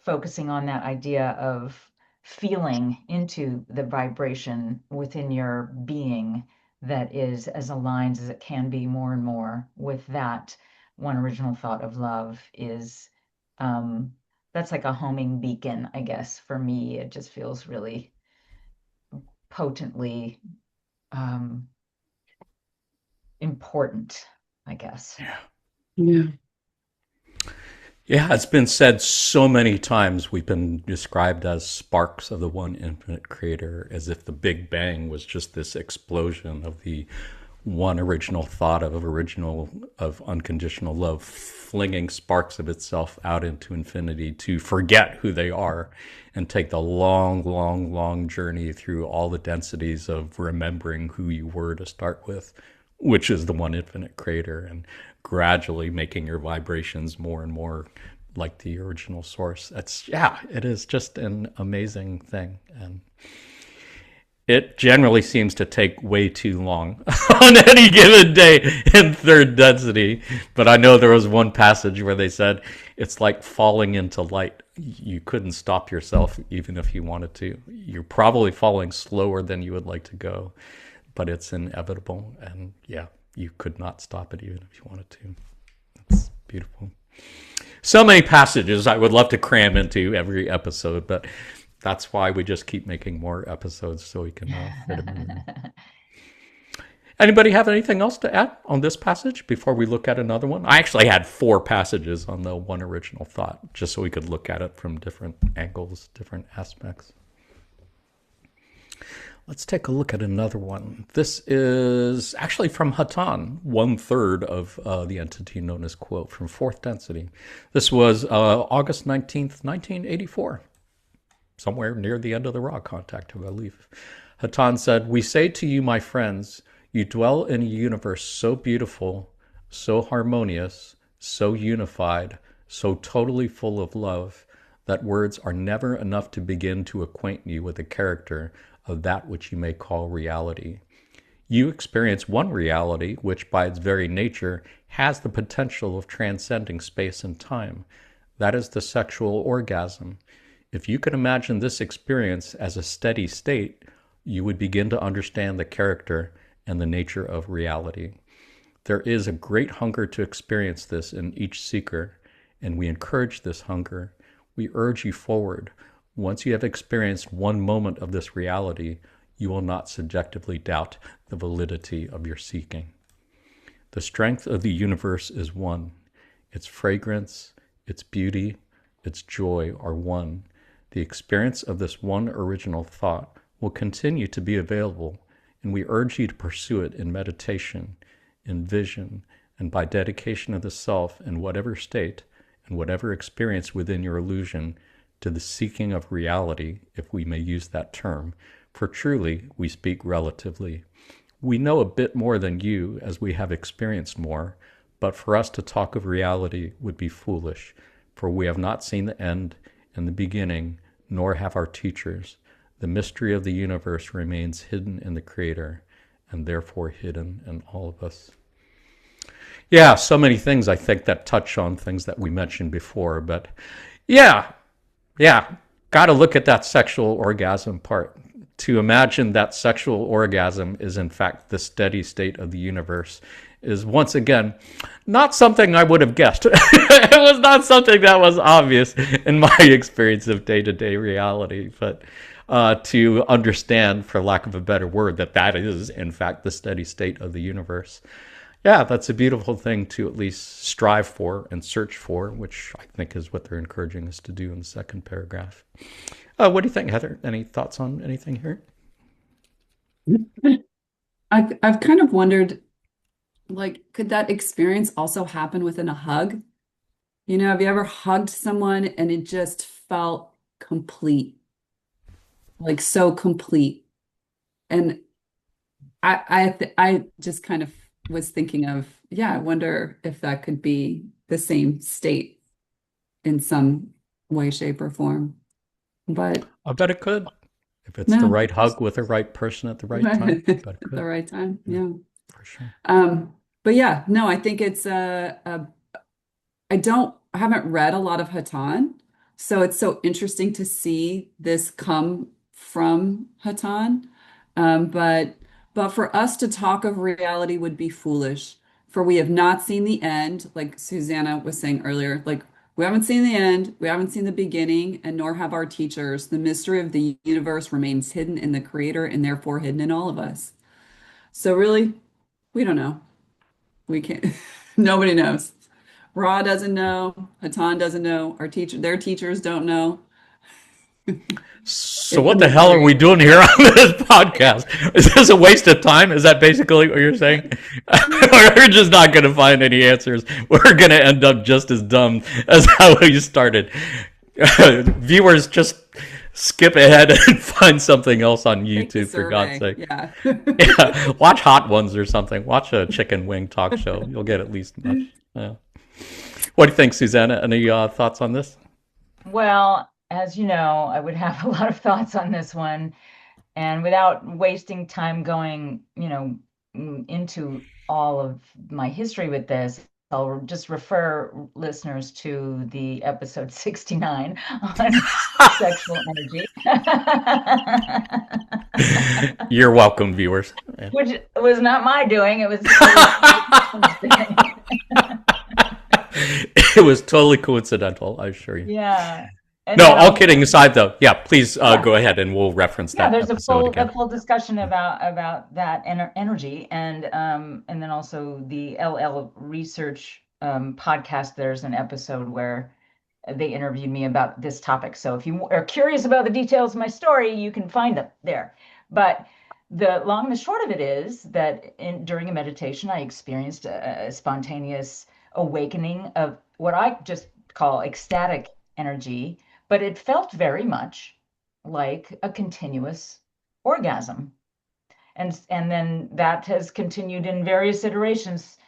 focusing on that idea of feeling into the vibration within your being that is as aligned as it can be more and more with that one original thought of love is that's like a homing beacon, I guess. For me, it just feels really potently important, I guess. Yeah. Yeah, it's been said so many times. We've been described as sparks of the one infinite creator, as if the Big Bang was just this explosion of the one original thought of unconditional love, flinging sparks of itself out into infinity to forget who they are and take the long, long, long journey through all the densities of remembering who you were to start with, which is the one infinite creator, and gradually making your vibrations more and more like the original source. It is just an amazing thing. And it generally seems to take way too long on any given day in third density. But I know there was one passage where they said it's like falling into light. You couldn't stop yourself even if you wanted to. You're probably falling slower than you would like to go, but it's inevitable. And yeah, you could not stop it even if you wanted to. That's beautiful. So many passages I would love to cram into every episode, but that's why we just keep making more episodes so we can fit them in. Anybody have anything else to add on this passage before we look at another one? I actually had 4 passages on the one original thought, just so we could look at it from different angles, different aspects. Let's take a look at another one. This is actually from Hatan, 1/3 of the entity known as Quote, from 4th density. This was August 19th, 1984. Somewhere near the end of the raw contact, I believe. Hatan said, "We say to you, my friends, you dwell in a universe so beautiful, so harmonious, so unified, so totally full of love, that words are never enough to begin to acquaint you with the character of that which you may call reality. You experience one reality which, by its very nature, has the potential of transcending space and time. That is the sexual orgasm. If you could imagine this experience as a steady state, you would begin to understand the character and the nature of reality. There is a great hunger to experience this in each seeker, and we encourage this hunger. We urge you forward. Once you have experienced one moment of this reality, you will not subjectively doubt the validity of your seeking. The strength of the universe is one. Its fragrance, its beauty, its joy are one. The experience of this one original thought will continue to be available, and we urge you to pursue it in meditation, in vision, and by dedication of the self in whatever state and whatever experience within your illusion to the seeking of reality, if we may use that term, for truly we speak relatively. We know a bit more than you as we have experienced more, but for us to talk of reality would be foolish, for we have not seen the end and the beginning, nor have our teachers. The mystery of the universe remains hidden in the Creator, and therefore hidden in all of us. Yeah, so many things I think that touch on things that we mentioned before, but yeah, got to look at that sexual orgasm part. To imagine that sexual orgasm is in fact the steady state of the universe is once again not something I would have guessed. It was not something that was obvious in my experience of day-to-day reality, but to understand, for lack of a better word, that is in fact the steady state of the universe. Yeah, that's a beautiful thing to at least strive for and search for, which I think is what they're encouraging us to do in the second paragraph. What do you think, Heather? Any thoughts on anything here? I've kind of wondered, like, could that experience also happen within a hug? You know, have you ever hugged someone and it just felt complete, like so complete? And I just kind of was thinking of, yeah, I wonder if that could be the same state in some way, shape, or form. But I bet it could. If it's no, the right hug with the right person at the right time, I bet it at could. the right time, yeah. For sure. But yeah, no, I think it's I haven't read a lot of Hatan, so it's so interesting to see this come from Hatan. But for us to talk of reality would be foolish, for we have not seen the end, like Susanna was saying earlier, like we haven't seen the end, we haven't seen the beginning, and nor have our teachers. The mystery of the universe remains hidden in the Creator and therefore hidden in all of us. So really, we don't know. We can't, nobody knows. Ra doesn't know, Hatan doesn't know, their teachers don't know. So what the hell are we doing here on this podcast? Is this a waste of time? Is that basically what you're saying? We're just not going to find any answers. We're going to end up just as dumb as how we started. Viewers, just skip ahead and find something else on YouTube, for God's sake. Yeah. Yeah. Watch Hot Ones or something. Watch a chicken wing talk show. You'll get at least much. Yeah. What do you think, Susanna? Any thoughts on this? Well, as you know, I would have a lot of thoughts on this one. And without wasting time going, into all of my history with this, I'll just refer listeners to the episode 69 on sexual energy, You're welcome, viewers. which was not my doing. It was doing. It was totally coincidental, I assure you. Yeah. And No, then all kidding aside, though. Yeah, please yeah. go ahead and we'll reference Yeah, that there's episode again. a full discussion about that energy, and then also the LL Research podcast. There's an episode where they interviewed me about this topic. So if you are curious about the details of my story, you can find them there. But the long and the short of it is that during a meditation, I experienced a spontaneous awakening of what I just call ecstatic energy, but it felt very much like a continuous orgasm. And then that has continued in various iterations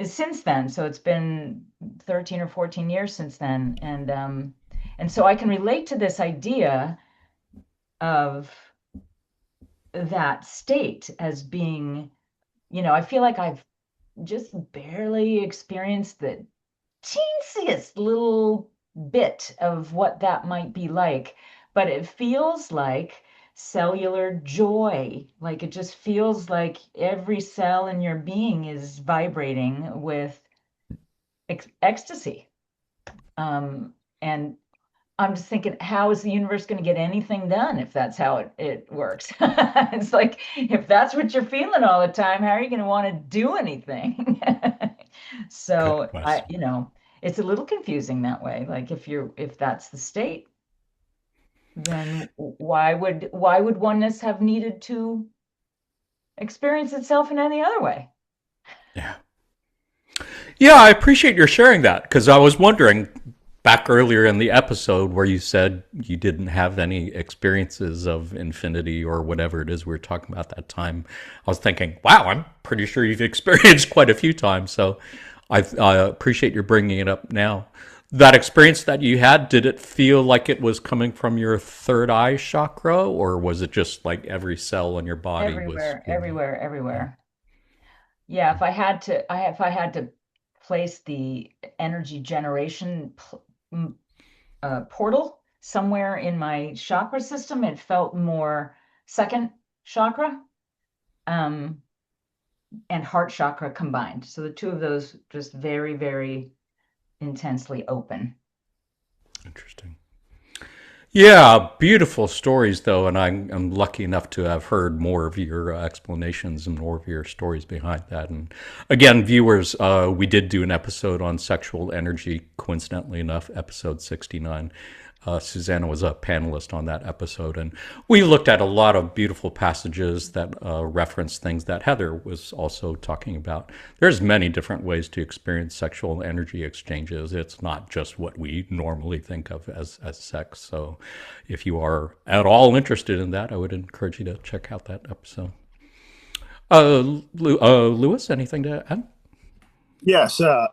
since then. So it's been 13 or 14 years since then. And so I can relate to this idea of that state as being, I feel like I've just barely experienced the teensiest little bit of what that might be like, but it feels like cellular joy. Like it just feels like every cell in your being is vibrating with ecstasy. And I'm just thinking, how is the universe going to get anything done if that's how it works? It's like, if that's what you're feeling all the time, how are you going to want to do anything? So it's a little confusing that way. Like if that's the state, then why would oneness have needed to experience itself in any other way? Yeah. Yeah, I appreciate your sharing that because I was wondering back earlier in the episode where you said you didn't have any experiences of infinity or whatever it is we were talking about that time. I was thinking, wow, I'm pretty sure you've experienced quite a few times. So I appreciate your bringing it up now. That experience that you had, did it feel like it was coming from your third eye chakra, or was it just like every cell in your body Everywhere, was? everywhere. Yeah, if I had to place the energy generation portal somewhere in my chakra system, it felt more second chakra and heart chakra combined. So the two of those just very, very intensely open. Interesting. Yeah, beautiful stories, though, and I'm lucky enough to have heard more of your explanations and more of your stories behind that. And again, viewers, we did do an episode on sexual energy, coincidentally enough, episode 69. Susanna was a panelist on that episode, and we looked at a lot of beautiful passages that reference things that Heather was also talking about. There's many different ways to experience sexual energy exchanges. It's not just what we normally think of as sex. So if you are at all interested in that, I would encourage you to check out that episode. Lewis, anything to add? Yes. So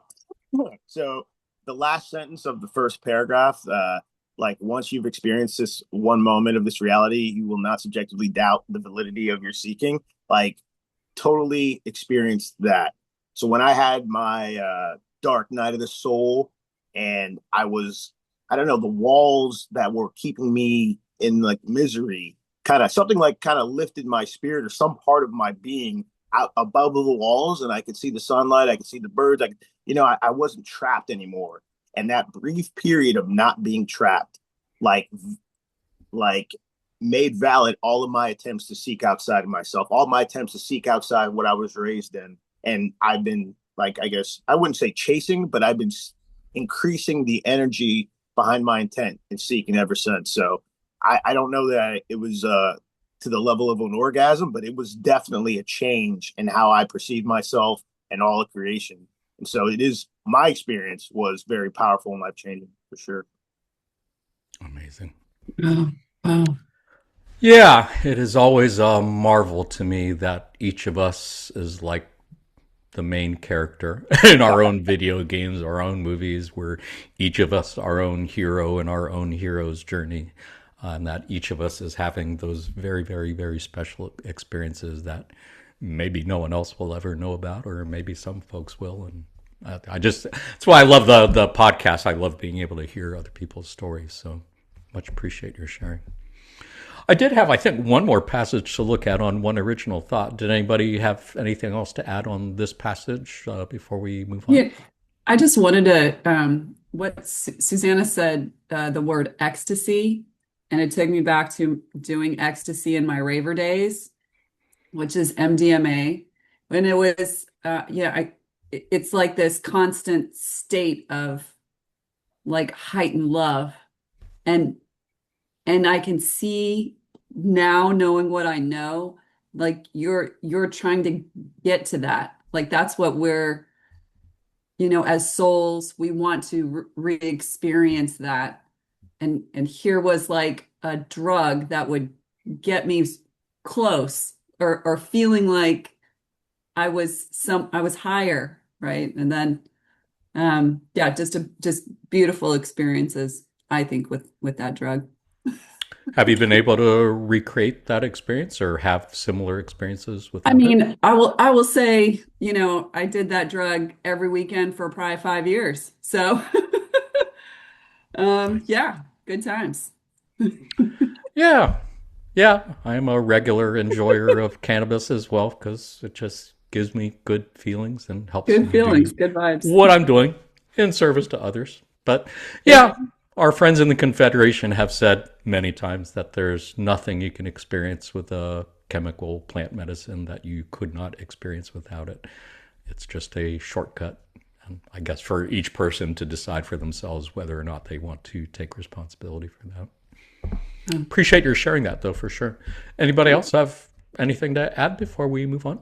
the last sentence of the first paragraph, like once you've experienced this one moment of this reality, you will not subjectively doubt the validity of your seeking. Like totally experienced that. So when I had my dark night of the soul, and I don't know, the walls that were keeping me in like misery, kind of lifted my spirit or some part of my being out above the walls, and I could see the sunlight, I could see the birds, I wasn't trapped anymore. And that brief period of not being trapped, like made valid all of my attempts to seek outside of myself, all my attempts to seek outside what I was raised in. And I've been, like, I guess I wouldn't say chasing, but I've been increasing the energy behind my intent and seeking ever since. So I don't know that it was to the level of an orgasm, but it was definitely a change in how I perceive myself and all of creation. And so my experience was very powerful and life changing for sure. Amazing. Oh, wow. Yeah, it is always a marvel to me that each of us is like the main character in our own video games, our own movies. We're each of us our own hero in our own hero's journey. And that each of us is having those very, very, very special experiences that maybe no one else will ever know about, or maybe some folks will. And that's why I love the podcast. I love being able to hear other people's stories. So much appreciate your sharing. I did have, I think, one more passage to look at on One Original Thought. Did anybody have anything else to add on this passage before we move on? Yeah, I just wanted to, what Susanna said, the word ecstasy, and it took me back to doing ecstasy in my raver days, which is MDMA. And it was, it's like this constant state of like heightened love. And I can see now, knowing what I know, like you're trying to get to that. Like that's what we're, as souls, we want to re-experience that. And here was like a drug that would get me close, or feeling like I was higher, right? And then just beautiful experiences, I think, with that drug. Have you been able to recreate that experience or have similar experiences with I it? mean, I will say, I did that drug every weekend for probably 5 years. So, yeah, good times. Yeah. I am a regular enjoyer of cannabis as well, because it just gives me good feelings and helps me Good feelings, do good vibes. what I'm doing in service to others. But yeah, our friends in the Confederation have said many times that there's nothing you can experience with a chemical plant medicine that you could not experience without it. It's just a shortcut. And I guess for each person to decide for themselves whether or not they want to take responsibility for that. Appreciate your sharing that, though, for sure. Anybody else have anything to add before we move on?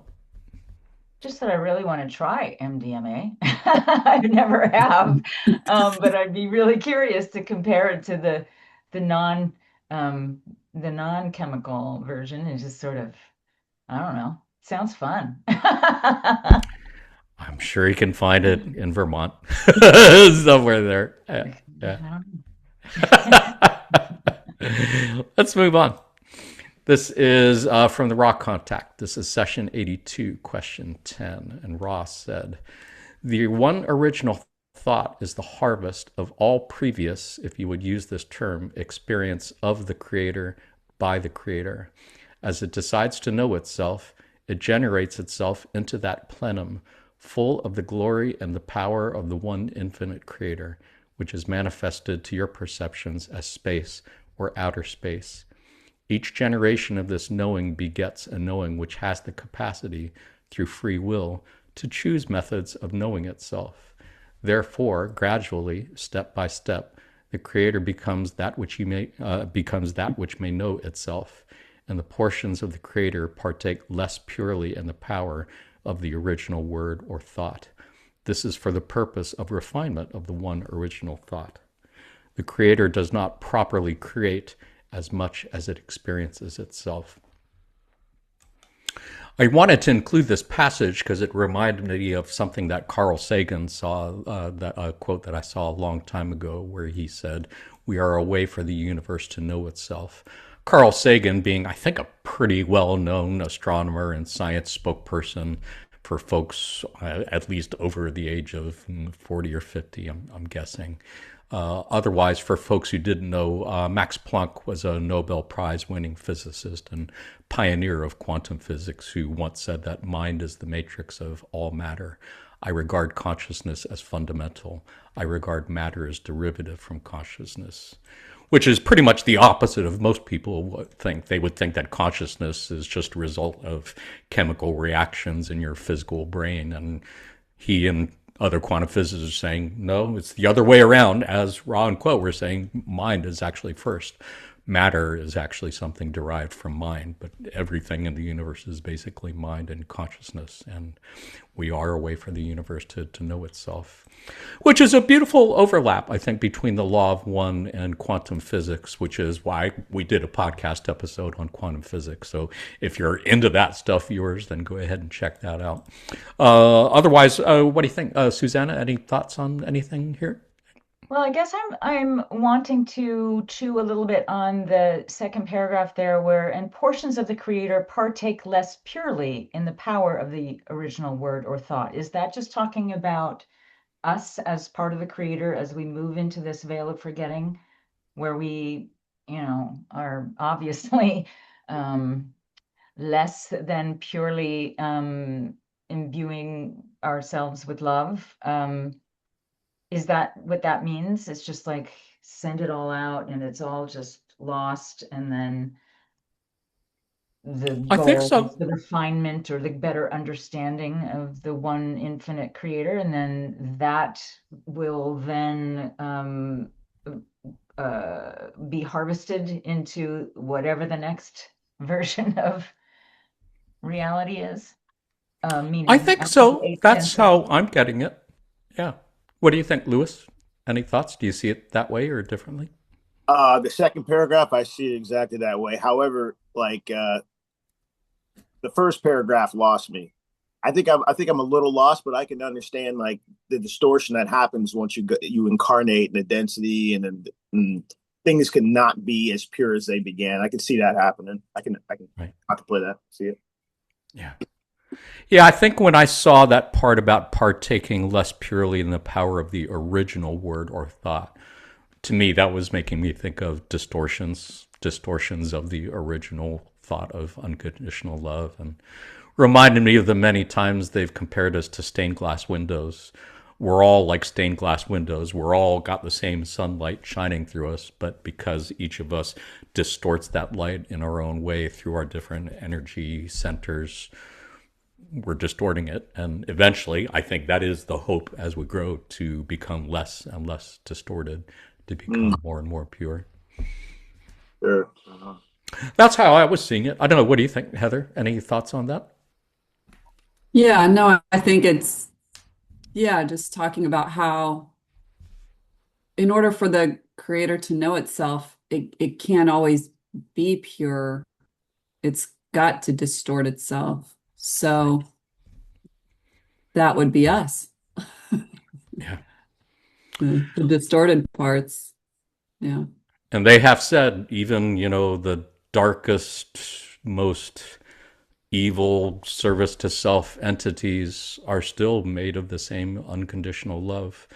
Just that I really want to try MDMA. I never have, but I'd be really curious to compare it to the non-chemical version. It's just sort of, I don't know. Sounds fun. I'm sure you can find it in Vermont, somewhere there. Yeah. Let's move on. This is from the Raw Contact. This is session 82, question 10. And Ross said, the one original thought is the harvest of all previous, if you would use this term, experience of the creator by the creator. As it decides to know itself, it generates itself into that plenum, full of the glory and the power of the one infinite creator, which is manifested to your perceptions as space or outer space. Each generation of this knowing begets a knowing which has the capacity, through free will, to choose methods of knowing itself. Therefore, gradually, step by step, the creator becomes that which may know itself, and the portions of the creator partake less purely in the power of the original word or thought. This is for the purpose of refinement of the one original thought. The creator does not properly create as much as it experiences itself. I wanted to include this passage because it reminded me of something that Carl Sagan saw, a quote that I saw a long time ago, where he said, "We are a way for the universe to know itself." Carl Sagan being, I think, a pretty well-known astronomer and science spokesperson for folks at least over the age of 40 or 50, I'm guessing. Otherwise, for folks who didn't know, Max Planck was a Nobel Prize-winning physicist and pioneer of quantum physics who once said that mind is the matrix of all matter. I regard consciousness as fundamental. I regard matter as derivative from consciousness, which is pretty much the opposite of most people would think. They would think that consciousness is just a result of chemical reactions in your physical brain. And he and other quantum physicists are saying, no, it's the other way around. As Ra and Quote were saying, mind is actually first. matter is actually something derived from mind, but everything in the universe is basically mind and consciousness, and we are a way for the universe to know itself, which is a beautiful overlap, I think, between the law of one and quantum physics, which is why we did a podcast episode on quantum physics. So if you're into that stuff, viewers, then go ahead and check that out. Otherwise, what do you think? Susanna, any thoughts on anything here? Well, I guess I'm wanting to chew a little bit on the second paragraph there, where and portions of the creator partake less purely in the power of the original word or thought. Is that just talking about us as part of the creator as we move into this veil of forgetting, where we, are obviously less than purely imbuing ourselves with love? Is that what that means? It's just like send it all out and it's all just lost, and then the I think goal is so. the refinement or the better understanding of the one infinite creator, and then that will then be harvested into whatever the next version of reality is. I Meaning think after the so. eighth That's density. how I'm getting it. Yeah. What do you think, Lewis? Any thoughts? Do you see it that way or differently? The second paragraph, I see it exactly that way. However, the first paragraph lost me. I think I'm a little lost, but I can understand like the distortion that happens once you incarnate in the density, and things cannot be as pure as they began. I can see that happening. I can Right. contemplate that. See it. Yeah. Yeah, I think when I saw that part about partaking less purely in the power of the original word or thought, to me, that was making me think of distortions of the original thought of unconditional love, and reminded me of the many times they've compared us to stained glass windows. We're all like stained glass windows. We're all got the same sunlight shining through us, but because each of us distorts that light in our own way through our different energy centers, we're distorting it. And eventually, I think that is the hope as we grow, to become less and less distorted, to become more and more pure. Sure. That's how I was seeing it. I don't know. What do you think, Heather? Any thoughts on that? Yeah, no, I think yeah, just talking about how in order for the creator to know itself, it can't always be pure. It's got to distort itself. So that would be us, Yeah. the distorted parts. Yeah. And they have said, even, the darkest, most evil service to self entities are still made of the same unconditional love,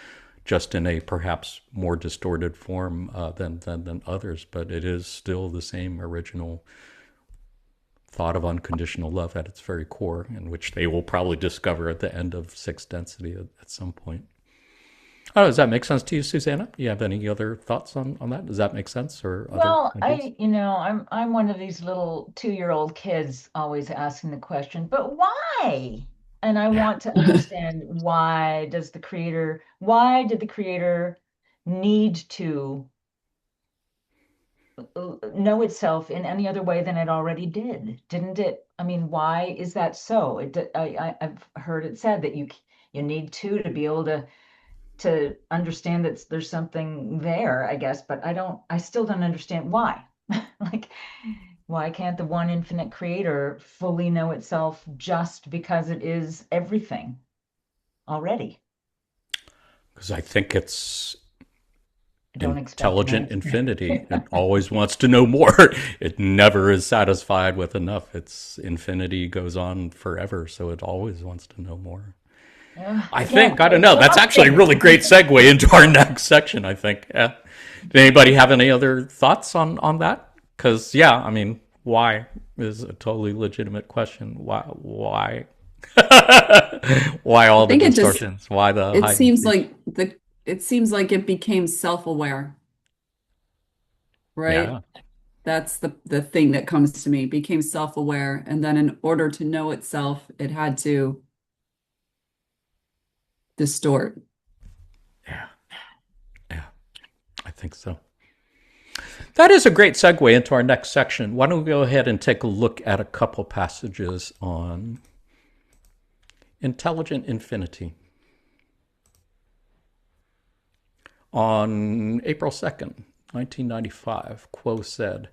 just in a perhaps more distorted form than others. But it is still the same original thought of unconditional love at its very core, in which they will probably discover at the end of sixth density at some point. Oh, does that make sense to you, Susanna? You have any other thoughts on that? Does that make sense, or other Well, ideas? I'm one of these little 2-year-old kids always asking the question, but why? And I Yeah. want to understand why did the creator need to know itself in any other way than it already did? Didn't it? I mean, why is that so? I've heard it said that you need two to be able to understand that there's something there, I guess, but I still don't understand why. Like, why can't the one infinite creator fully know itself just because it is everything already? Because I think it's I don't expect an intelligent answer. infinity. It always wants to know more. It never is satisfied with enough. Its infinity goes on forever, so it always wants to know more. Again, I don't know. That's actually a exhausting. really great segue into our next section, I think. Yeah. Did anybody have any other thoughts on that? Because, yeah, I mean, why is a totally legitimate question. Why? Why I all the think distortions? Why the it hide and seems seek? like it seems like it became self-aware, right? Yeah. That's the thing that comes to me, became self-aware. And then in order to know itself, it had to distort. Yeah. Yeah. I think so. That is a great segue into our next section. Why don't we go ahead and take a look at a couple passages on intelligent infinity. On April 2nd, 1995, Quo said,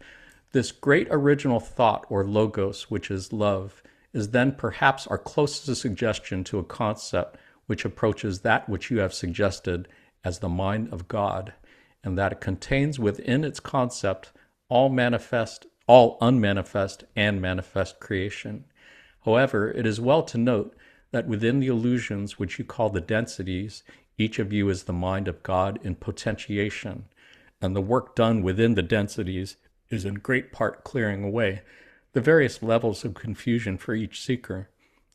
"This great original thought, or logos, which is love, is then perhaps our closest suggestion to a concept which approaches that which you have suggested as the mind of God, and that it contains within its concept all manifest, all unmanifest, and manifest creation. However, it is well to note that within the illusions which you call the densities, each of you is the mind of God in potentiation, and the work done within the densities is in great part clearing away the various levels of confusion for each seeker.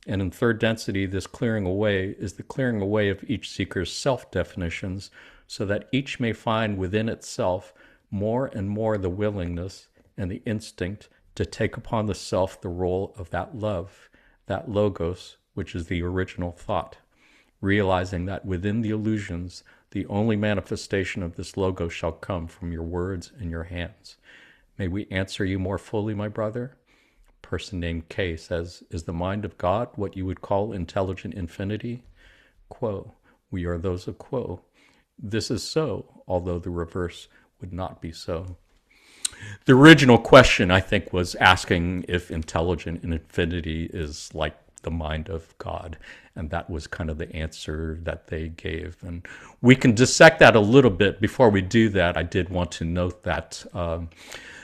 And in third density, this clearing away is the clearing away of each seeker's self-definitions, so that each may find within itself more and more the willingness and the instinct to take upon the self the role of that love, that logos, which is the original thought, realizing that within the illusions, the only manifestation of this logos shall come from your words and your hands. May we answer you more fully, my brother?" A person named K says, "Is the mind of God what you would call intelligent infinity?" Quo, we are those of Quo. This is so, although the reverse would not be so. The original question, I think, was asking if intelligent infinity is like the mind of God. And that was kind of the answer that they gave. And we can dissect that a little bit. Before we do that, I did want to note that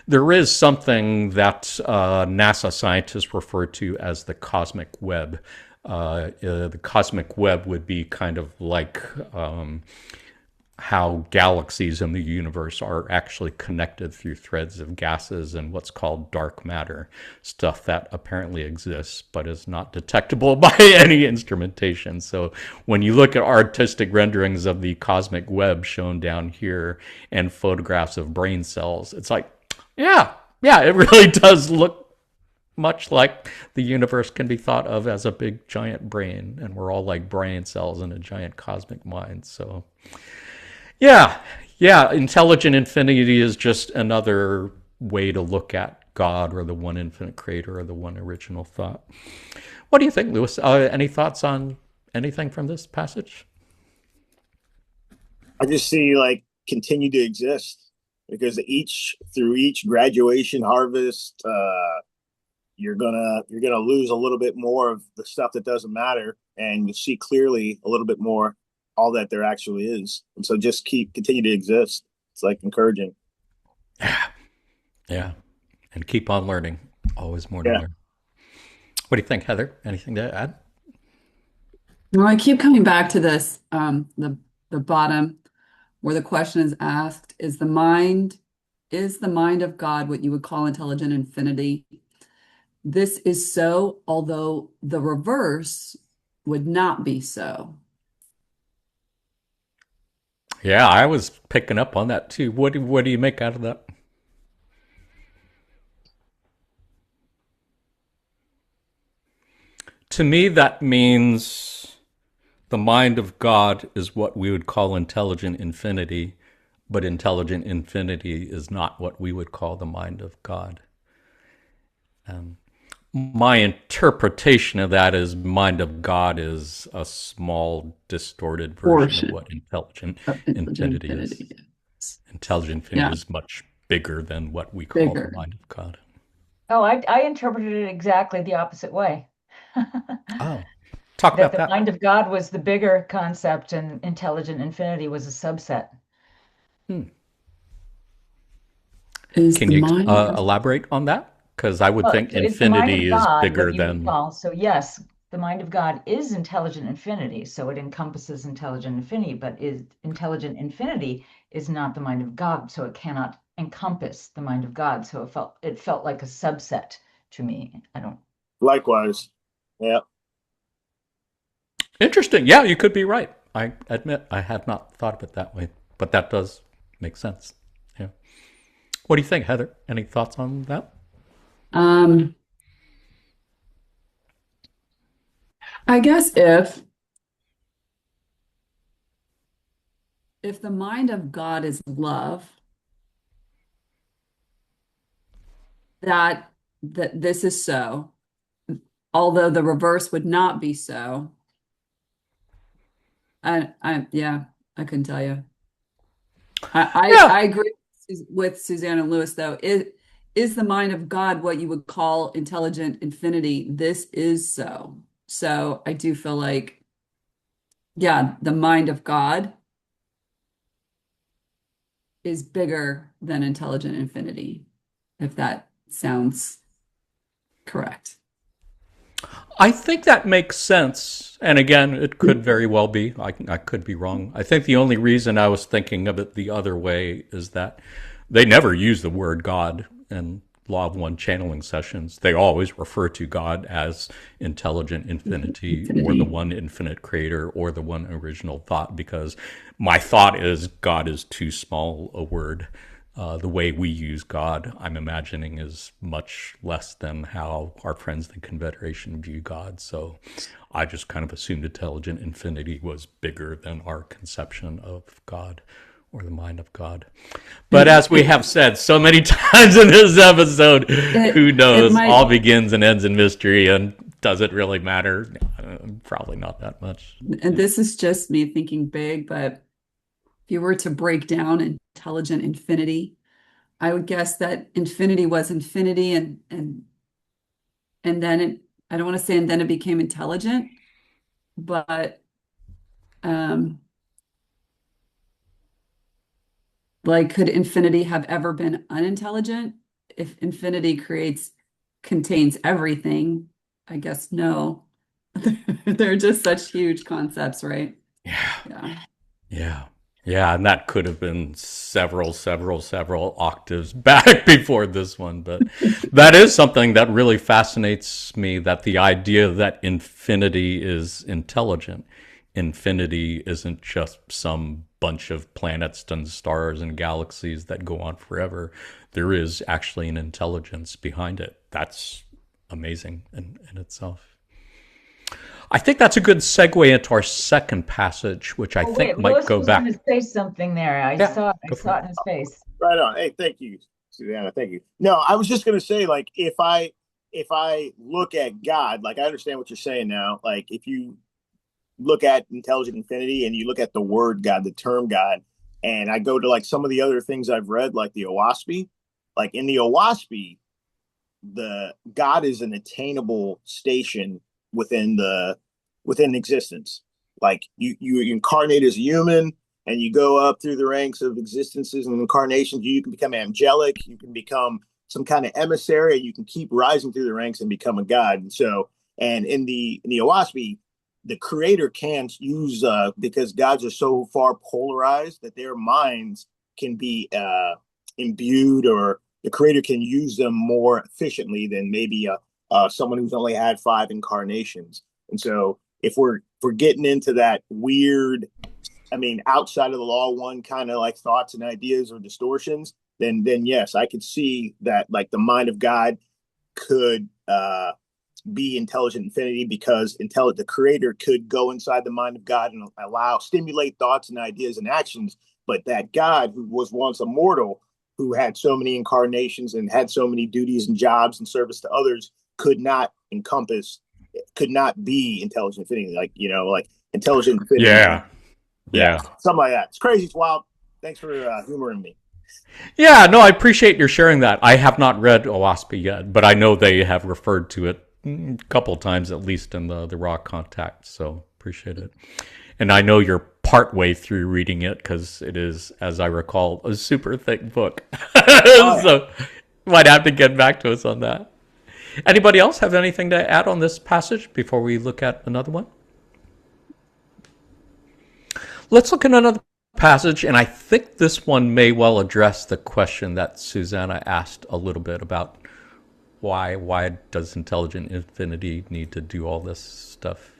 there is something that NASA scientists refer to as the cosmic web. The cosmic web would be kind of like how galaxies in the universe are actually connected through threads of gases and what's called dark matter, stuff that apparently exists but is not detectable by any instrumentation. So when you look at artistic renderings of the cosmic web shown down here and photographs of brain cells, it's like, yeah, it really does look much like the universe can be thought of as a big giant brain, and we're all like brain cells in a giant cosmic mind. So yeah, intelligent infinity is just another way to look at God, or the one infinite creator, or the one original thought. What do you think, Lewis? Any thoughts on anything from this passage? I just see like continue to exist because through each graduation harvest, you're gonna lose a little bit more of the stuff that doesn't matter, and you see clearly a little bit more all that there actually is. And so just continue to exist. It's like encouraging. Yeah, and keep on learning. Always more to Yeah. learn. What do you think, Heather? Anything to add? Well, I keep coming back to this, the bottom where the question is asked, is the mind of God what you would call intelligent infinity? This is so, although the reverse would not be so. Yeah, I was picking up on that too. What do you make out of that? To me, that means the mind of God is what we would call intelligent infinity, but intelligent infinity is not what we would call the mind of God. My interpretation of that is mind of God is a small, distorted version of Portion what intelligent of intelligent infinity is. infinity. Yes. Intelligent infinity Yeah, is much bigger than what we call the bigger. mind of God. Oh, I interpreted it exactly the opposite way. Oh, talk That about the that. mind of God was the bigger concept and intelligent infinity was a subset. Hmm. Is Can the you mind of elaborate on that? Because I would Well, think is the mind infinity of is God bigger what you would than. call? So yes, the mind of God is intelligent infinity, so it encompasses intelligent infinity, but is intelligent infinity is not the mind of God, so it cannot encompass the mind of God. So it felt like a subset to me. I don't. Likewise. Yeah. Interesting. Yeah, you could be right. I admit I had not thought of it that way, but that does make sense. Yeah. What do you think, Heather? Any thoughts on that? um I guess if the mind of God is love, that this is so, although the reverse would not be so. Yeah, I couldn't tell you. Yeah. I agree with Suzanne and Lewis, though. Is the mind of God what you would call intelligent infinity? This is so. So I do feel like, yeah, the mind of God is bigger than intelligent infinity, if that sounds correct. I think that makes sense. And again, it could very well be. I could be wrong. I think the only reason I was thinking of it the other way is that they never use the word God in Law of One channeling sessions. They always refer to God as intelligent infinity or the Infinity. one infinite creator or the one original thought, because my thought is God is too small a word. The way we use God, I'm imagining, is much less than how our friends the Confederation view God. So I just kind of assumed intelligent infinity was bigger than our conception of God or the mind of God. But And as we have said so many times in this episode, who it knows? All might, begins and ends in mystery. And does it really matter? Probably not that much. and this is just me thinking big, but if you were to break down intelligent infinity, I would guess that infinity was infinity and then I don't want to say and then it became intelligent, but um like could infinity have ever been unintelligent? If infinity contains everything, I guess no. They're just such huge concepts, right? Yeah. Yeah. Yeah. Yeah, and that could have been several octaves back before this one. But that is something that really fascinates me, that the idea that infinity is intelligent. Infinity isn't just some bunch of planets and stars and galaxies that go on forever. There is actually an intelligence behind it. That's amazing in itself. I think that's a good segue into our second passage, which I Oh, think wait, might Lewis go was going back. to say something there. Yeah, I go for saw it. it in his face. Right on. Hey, thank you, Susanna. Thank you. No, I was just gonna say, like, if I look at God, like I understand what you're saying now. Like, if you look at intelligent infinity and you look at the word God, the term God, and I go to like some of the other things I've read, like the OWASP, like in the OWASP, the God is an attainable station within the within existence. Like you incarnate as a human and you go up through the ranks of existences and incarnations. You can become angelic, you can become some kind of emissary, and you can keep rising through the ranks and become a god. And so, and in the OWASP, the creator can't use because gods are so far polarized that their minds can be imbued, or the creator can use them more efficiently than maybe someone who's only had five incarnations. And so if we're getting into that weird, I mean, outside of the law one kind of like thoughts and ideas or distortions, then yes, I could see that like the mind of God could be intelligent infinity, because the creator could go inside the mind of God and allow stimulate thoughts and ideas and actions. But that God who was once a mortal, who had so many incarnations and had so many duties and jobs and service to others, could not be intelligent infinity. Like, like intelligent infinity. Yeah, Yeah, yeah. something like that. It's crazy. It's wild. Thanks for humoring me. Yeah, no, I appreciate your sharing that. I have not read OWASP yet, but I know they have referred to it a couple times, at least in the Raw Contact, so appreciate it. And I know you're partway through reading it because it is, as I recall, a super thick book. Oh, yeah. So might have to get back to us on that. Anybody else have anything to add on this passage before we look at another one? Let's look at another passage, and I think this one may well address the question that Susanna asked a little bit about why does intelligent infinity need to do all this stuff?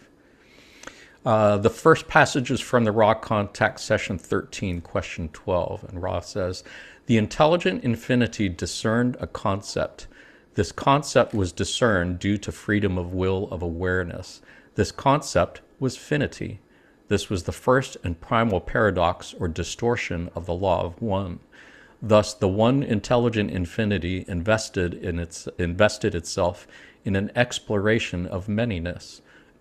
The first passage is from the Raw Contact Session 13, question 12, and Raw says, "The intelligent infinity discerned a concept. This concept was discerned due to freedom of will of awareness. This concept was finity. This was the first and primal paradox or distortion of the law of one. Thus, the one intelligent infinity invested itself in an exploration of manyness.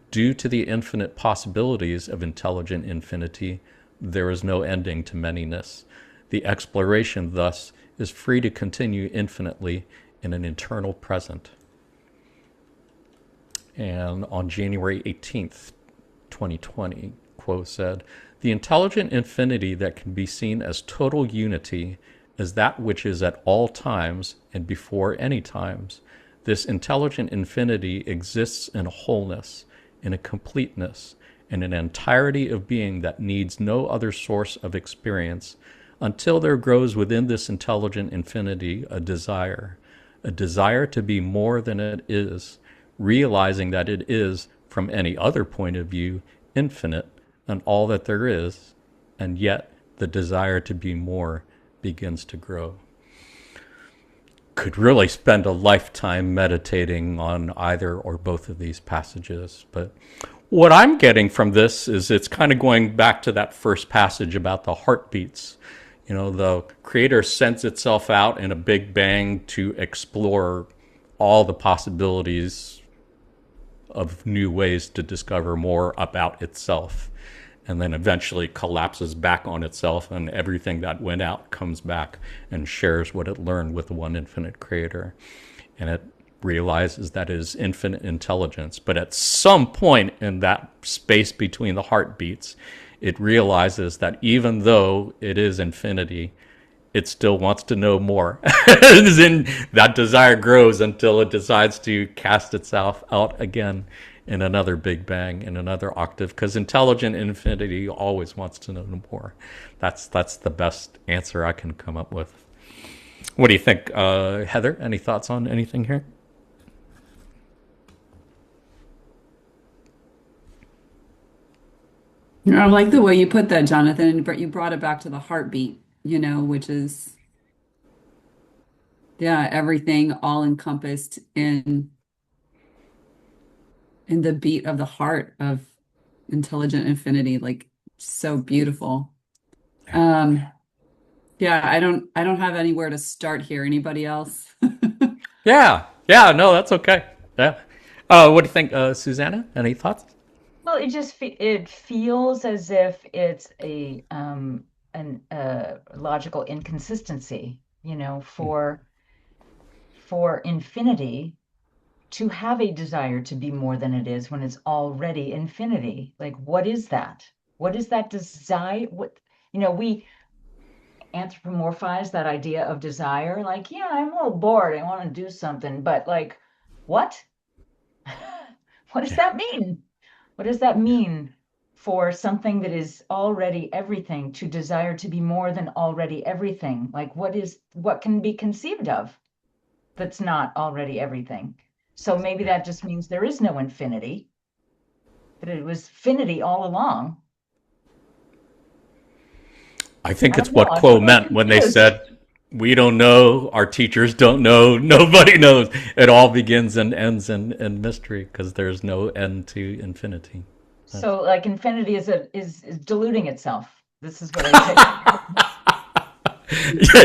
Due to the infinite possibilities of intelligent infinity, there is no ending to manyness. The exploration, thus, is free to continue infinitely in an eternal present. And on January 18th, 2020, Quo said, "The intelligent infinity that can be seen as total unity is that which is at all times and before any times. This intelligent infinity exists in a wholeness, in a completeness, in an entirety of being that needs no other source of experience until there grows within this intelligent infinity a desire to be more than it is, realizing that it is, from any other point of view, infinite and all that there is, and yet the desire to be more begins to grow." Could really spend a lifetime meditating on either or both of these passages, but what I'm getting from this is it's kind of going back to that first passage about the heartbeats. You know, the creator sends itself out in a big bang to explore all the possibilities of new ways to discover more about itself, and then eventually collapses back on itself, and everything that went out comes back and shares what it learned with the one infinite creator. And it realizes that it is infinite intelligence. But at some point in that space between the heartbeats, it realizes that even though it is infinity, it still wants to know more. And that desire grows until it decides to cast itself out again in another big bang, in another octave, because intelligent infinity always wants to know more. That's the best answer I can come up with. What do you think, Heather? Any thoughts on anything here? I like the way you put that, Jonathan. You brought it back to the heartbeat, which is, yeah, everything all encompassed in the beat of the heart of intelligent infinity. Like, so beautiful. Yeah, I don't have anywhere to start here. Anybody else? Yeah, no, that's okay. Yeah. What do you think, Susanna? Any thoughts? Well, it feels as if it's an logical inconsistency, for infinity to have a desire to be more than it is when it's already infinity. Like, what is that? What is that desire? We anthropomorphize that idea of desire. Like, yeah, I'm a little bored. I want to do something, but like, what? What does that mean? What does that mean for something that is already everything to desire to be more than already everything? Like, what can be conceived of that's not already everything? So maybe that just means there is no infinity, that it was finity all along. I think I it's don't know. what I'm Quo really meant when they confused. said, "We don't know, our teachers don't know, nobody knows." It all begins and ends in mystery because there's no end to infinity. So, like, infinity is diluting itself. This is what I take.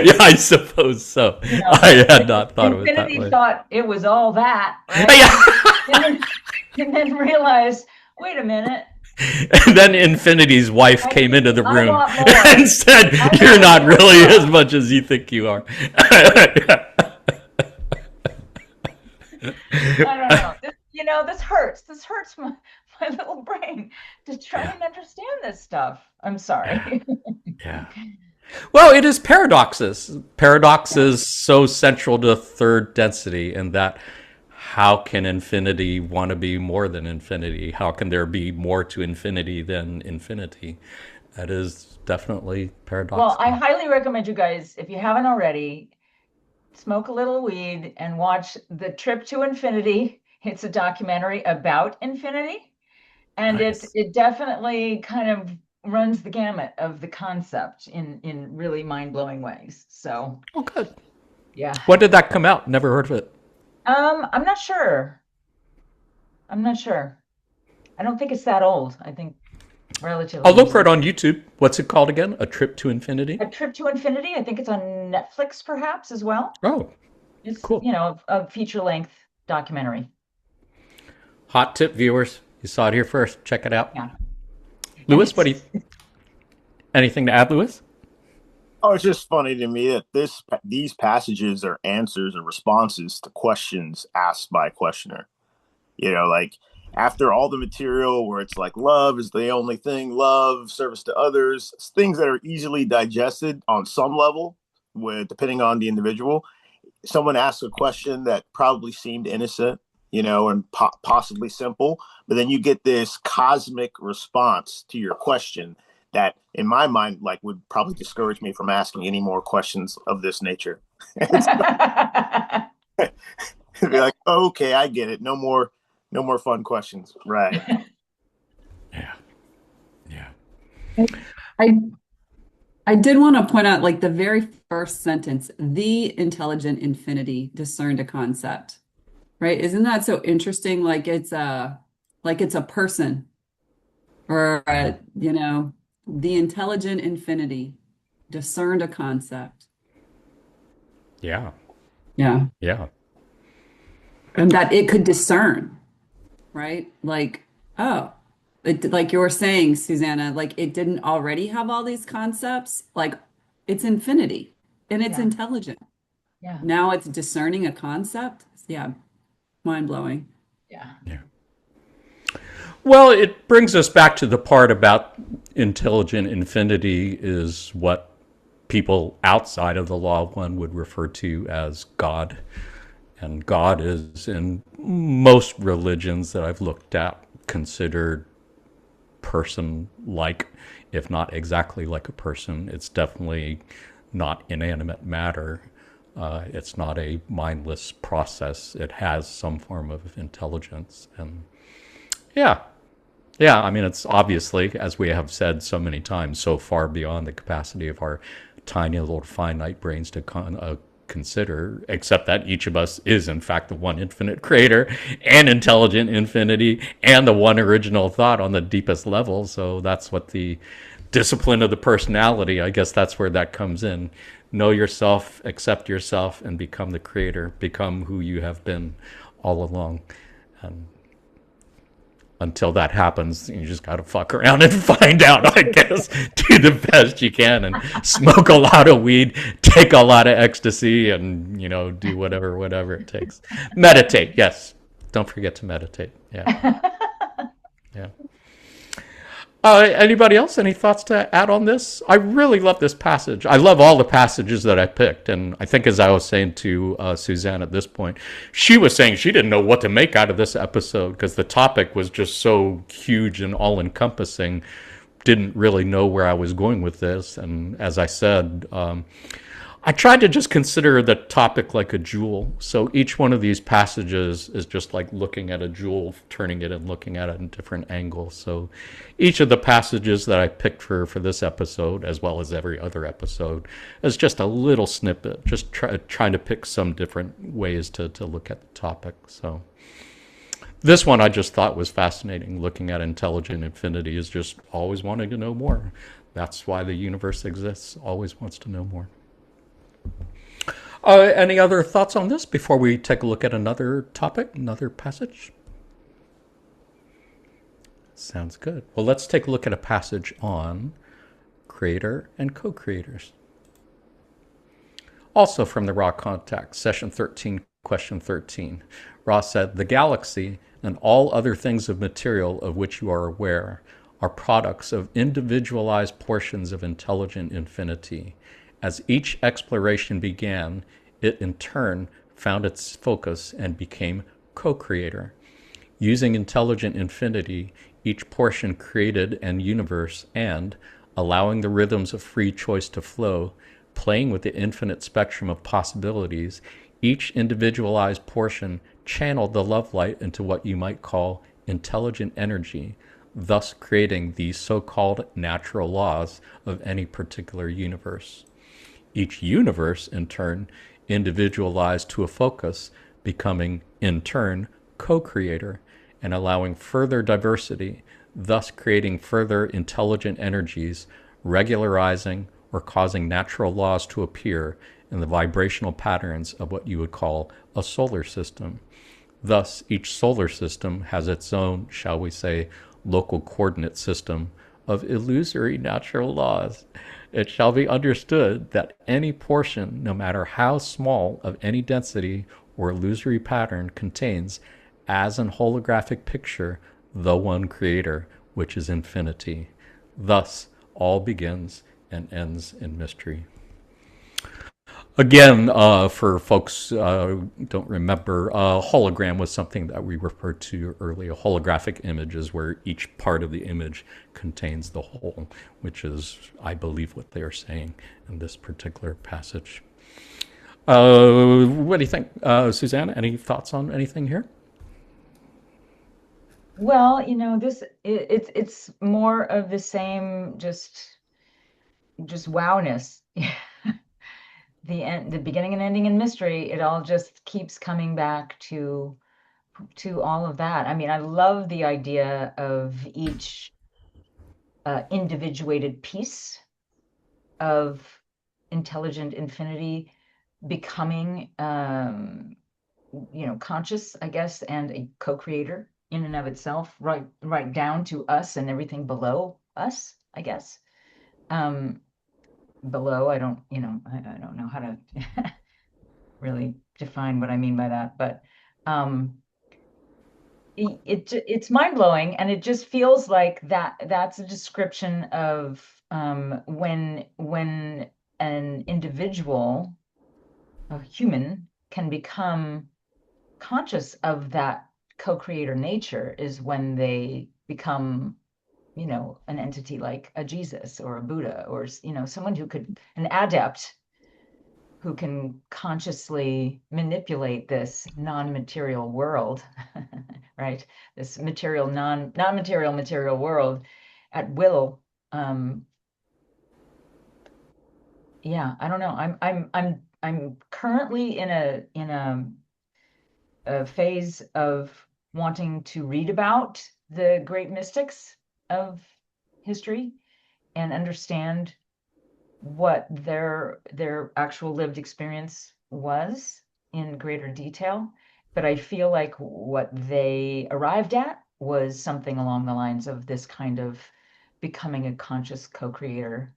Yeah, I suppose so. I had not thought of it that Infinity way. thought it was all that, right? Yeah. And then realized, wait a minute, And then Infinity's wife I came into the I room want more. and said, I "You're want not more really stuff." as much as you think you are." I don't know. This hurts. This hurts my little brain to try Yeah. and understand this stuff. I'm sorry. Yeah. Well, it is paradoxes. Paradox Yeah. is so central to third density in that how can infinity want to be more than infinity? How can there be more to infinity than infinity? That is definitely Well, I paradoxical. highly recommend you guys, if you haven't already, smoke a little weed and watch The Trip to Infinity. It's a documentary about infinity, and it Nice. it definitely kind of runs the gamut of the concept in really mind-blowing ways. So, Oh, good. yeah. When did that come out? Never heard of it. I'm not sure. I'm not sure. I don't think it's that old. I think relatively I'll look for it easy. on YouTube. What's it called again? A Trip to Infinity? A Trip to Infinity, I think it's on Netflix perhaps as well. Oh, It's, cool. a feature-length documentary. Hot tip, viewers. You saw it here first. Check it out. Yeah. And Lewis, anything to add, Lewis? Oh, it's just funny to me that these passages are answers or responses to questions asked by a questioner. Like after all the material where it's like love is the only thing, love, service to others, things that are easily digested on some level, with depending on the individual. Someone asks a question that probably seemed innocent, and possibly simple, but then you get this cosmic response to your question that, in my mind, like would probably discourage me from asking any more questions of this nature. Be like, oh, okay, I get it. No more fun questions. Right. Yeah. Yeah. I I did want to point out, like the very first sentence, the intelligent infinity discerned a concept, right? Isn't that so interesting? Like it's a person or the intelligent infinity discerned a concept. Yeah. Yeah. Yeah. And that it could discern, right? Like you were saying, Susanna, like it didn't already have all these concepts. Like it's infinity and it's Yeah, intelligent. yeah, Now it's discerning a concept. Yeah, mind blowing. yeah. Yeah. Well, it brings us back to the part about intelligent infinity is what people outside of the law of one would refer to as God. And God is, in most religions that I've looked at, considered person-like, if not exactly like a person. It's definitely not inanimate matter. It's not a mindless process. It has some form of intelligence. And yeah, yeah, I mean, it's obviously, as we have said so many times, so far beyond the capacity of our tiny little finite brains to consider, except that each of us is, in fact, the one infinite creator and intelligent infinity and the one original thought on the deepest level. So that's what the discipline of the personality, I guess that's where that comes in. Know yourself, accept yourself, and become the creator, become who you have been all along. And until that happens, you just got to fuck around and find out, I guess. Do the best you can and smoke a lot of weed, take a lot of ecstasy, and, do whatever it takes. Meditate, yes. Don't forget to meditate. Yeah. Yeah. Anybody else? Any thoughts to add on this? I really love this passage. I love all the passages that I picked. And I think, as I was saying to Suzanne at this point, she was saying she didn't know what to make out of this episode because the topic was just so huge and all encompassing. Didn't really know where I was going with this. And as I said, I tried to just consider the topic like a jewel. So each one of these passages is just like looking at a jewel, turning it and looking at it in different angles. So each of the passages that I picked for this episode, as well as every other episode, is just a little snippet, just trying to pick some different ways to look at the topic. So this one I just thought was fascinating. Looking at intelligent infinity is just always wanting to know more. That's why the universe exists, always wants to know more. Any other thoughts on this before we take a look at another topic, another passage? Sounds good. Well, let's take a look at a passage on creator and co-creators. Also from the Raw Contact, session 13, question 13. Ra said, "The galaxy and all other things of material of which you are aware are products of individualized portions of intelligent infinity. As each exploration began, it in turn found its focus and became co-creator. Using intelligent infinity, each portion created an universe and, allowing the rhythms of free choice to flow, playing with the infinite spectrum of possibilities, each individualized portion channeled the love light into what you might call intelligent energy, thus creating the so-called natural laws of any particular universe. Each universe, in turn, individualized to a focus, becoming, in turn, co-creator, and allowing further diversity, thus creating further intelligent energies, regularizing or causing natural laws to appear in the vibrational patterns of what you would call a solar system. Thus, each solar system has its own, shall we say, local coordinate system of illusory natural laws. It shall be understood that any portion, no matter how small, of any density or illusory pattern contains, as an holographic picture, the one creator, which is infinity. Thus, all begins and ends in mystery. Again, for folks who don't remember, hologram was something that we referred to earlier. Holographic images where each part of the image contains the whole, which is, I believe, what they are saying in this particular passage. What do you think, Susanna? Any thoughts on anything here? Well, it's more of the same, just wowness. The beginning and ending in mystery, it all just keeps coming back to all of that. I mean, I love the idea of each individuated piece of intelligent infinity becoming conscious, I guess, and a co-creator in and of itself, right down to us and everything below us, I guess. Below, I don't know how to really define what I mean by that, but it's mind-blowing, and it just feels like that's a description of when an individual, a human, can become conscious of that co-creator nature is when they become an entity like a Jesus or a Buddha, or someone an adept who can consciously manipulate this non-material world, right? This material, non-material material world at will. Yeah, I don't know. I'm currently in a phase of wanting to read about the great mystics of history and understand what their actual lived experience was in greater detail. But I feel like what they arrived at was something along the lines of this kind of becoming a conscious co-creator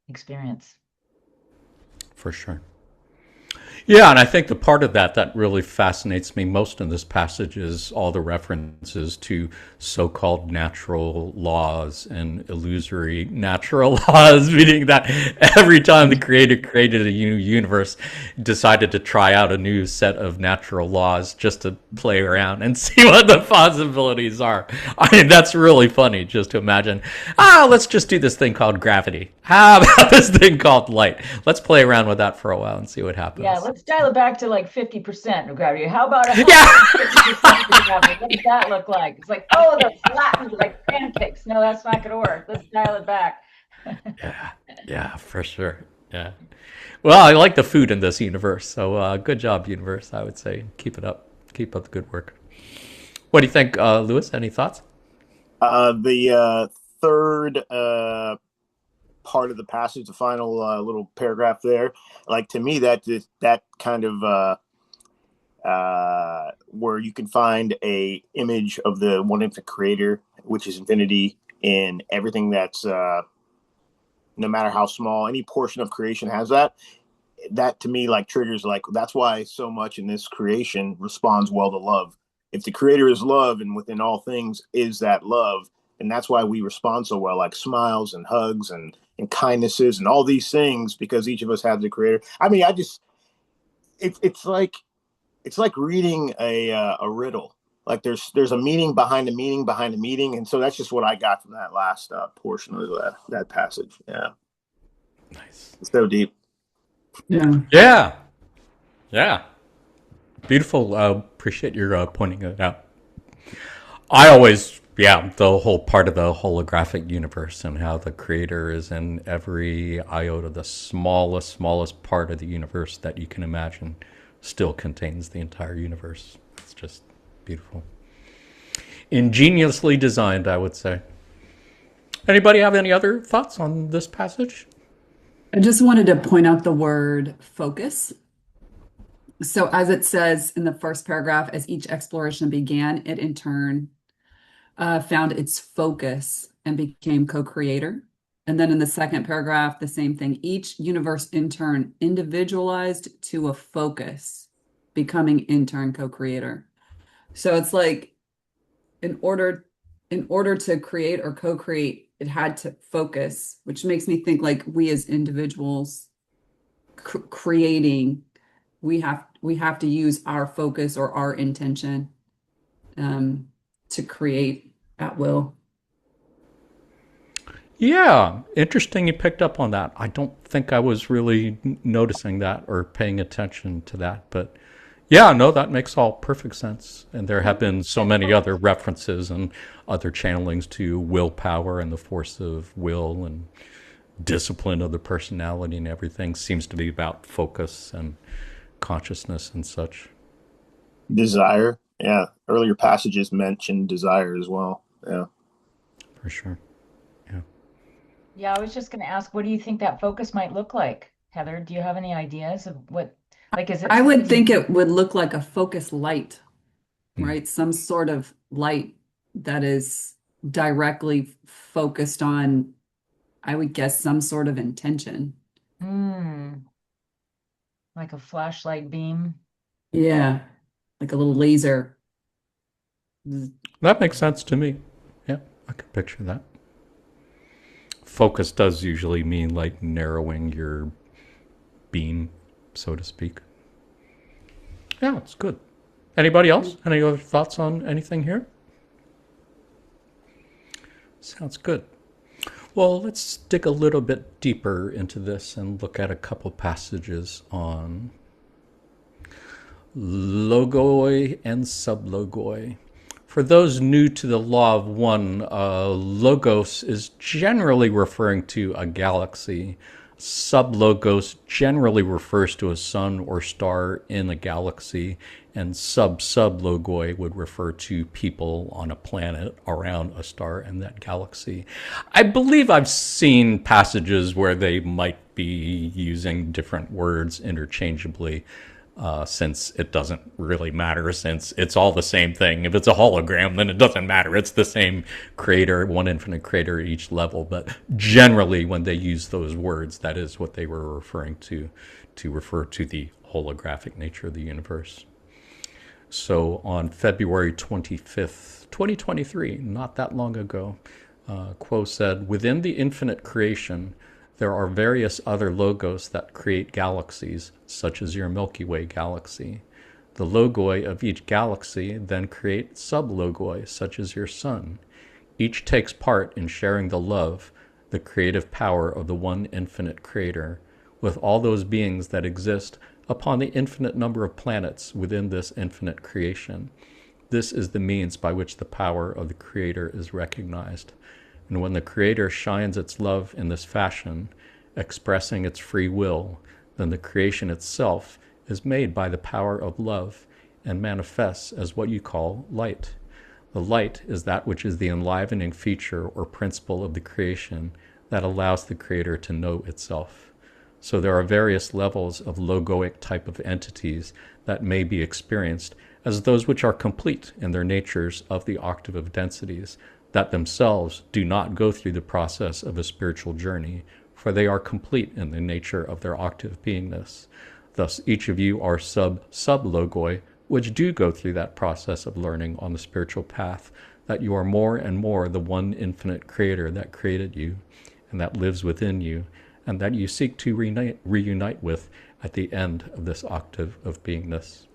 experience. For sure. Yeah, and I think the part of that really fascinates me most in this passage is all the references to so-called natural laws and illusory natural laws, meaning that every time the creator created a new universe, decided to try out a new set of natural laws just to play around and see what the possibilities are. I mean, that's really funny just to imagine, let's just do this thing called gravity. How about this thing called light? Let's play around with that for a while and see what happens. Yeah, let's dial it back to like 50% of gravity. How about 50% of gravity? What does that look like? It's like, oh, they're flattened like pancakes. No, that's not going to work. Let's dial it back. Yeah, for sure. Yeah. Well, I like the food in this universe. So good job, universe, I would say. Keep it up. Keep up the good work. What do you think, Lewis? Any thoughts? The third part of the passage, the final little paragraph there, like to me that kind of where you can find a image of the one infinite creator, which is infinity, in everything that's no matter how small, any portion of creation has that to me like triggers, like that's why so much in this creation responds well to love. If the creator is love and within all things is that love, and that's why we respond so well, like smiles and hugs and kindnesses and all these things, because each of us has the creator. I mean, it's like reading a riddle. Like there's a meaning behind the meaning behind the meaning, and so that's just what I got from that last portion of that passage. Yeah, nice. It's so deep. Yeah. Beautiful. Appreciate your pointing it out. I always, the whole part of the holographic universe and how the creator is in every iota, the smallest part of the universe that you can imagine, still contains the entire universe. It's just beautiful. Ingeniously designed, I would say. Anybody have any other thoughts on this passage? I just wanted to point out the word focus. So, as it says in the first paragraph, as each exploration began, it in turn found its focus and became co-creator. And then in the second paragraph, the same thing. Each universe in turn individualized to a focus, becoming in turn co-creator. So it's like in order to create or co-create, it had to focus, which makes me think like we as individuals creating, we have to use our focus or our intention to create at will. Yeah, interesting you picked up on that. I don't think I was really noticing that or paying attention to that, but yeah, no, that makes all perfect sense. And there have been so many other references and other channelings to willpower and the force of will and discipline of the personality, and everything seems to be about focus and consciousness and such. Desire. Yeah. Earlier passages mentioned desire as well. Yeah. For sure. Yeah. Yeah, I was just going to ask, what do you think that focus might look like? Heather, do you have any ideas of what, like, is it I would something? think it would look like a focus light, Hmm. right? Some sort of light that is directly focused on, I would guess, some sort of intention. Hmm, like a flashlight beam? Yeah, like a little laser. That makes sense to me. Yeah, I can picture that. Focus does usually mean like narrowing your beam, so to speak. Yeah, it's good. Anybody else? Any other thoughts on anything here? Sounds good. Well, let's dig a little bit deeper into this and look at a couple passages on Logoi and Sub-Logoi. For those new to the law of one, logos is generally referring to a galaxy. Sub-logos generally refers to a sun or star in a galaxy, and sub-sub-logoi would refer to people on a planet around a star in that galaxy. I believe I've seen passages where they might be using different words interchangeably. Since it doesn't really matter, since it's all the same thing. If it's a hologram, then it doesn't matter. It's the same creator, one infinite creator at each level. But generally, when they use those words, that is what they were referring to refer to the holographic nature of the universe. So on February 25th, 2023, not that long ago, Quo said, within the infinite creation, there are various other logos that create galaxies, such as your Milky Way galaxy. The logoi of each galaxy then create sub-logoi, such as your sun. Each takes part in sharing the love, the creative power of the one infinite creator, with all those beings that exist upon the infinite number of planets within this infinite creation. This is the means by which the power of the creator is recognized. And when the Creator shines its love in this fashion, expressing its free will, then the creation itself is made by the power of love and manifests as what you call light. The light is that which is the enlivening feature or principle of the creation that allows the Creator to know itself. So there are various levels of logoic type of entities that may be experienced as those which are complete in their natures of the octave of densities, that themselves do not go through the process of a spiritual journey, for they are complete in the nature of their octave beingness. Thus, each of you are sub-logoi, which do go through that process of learning on the spiritual path, that you are more and more the one infinite creator that created you, and that lives within you, and that you seek to reunite with at the end of this octave of beingness.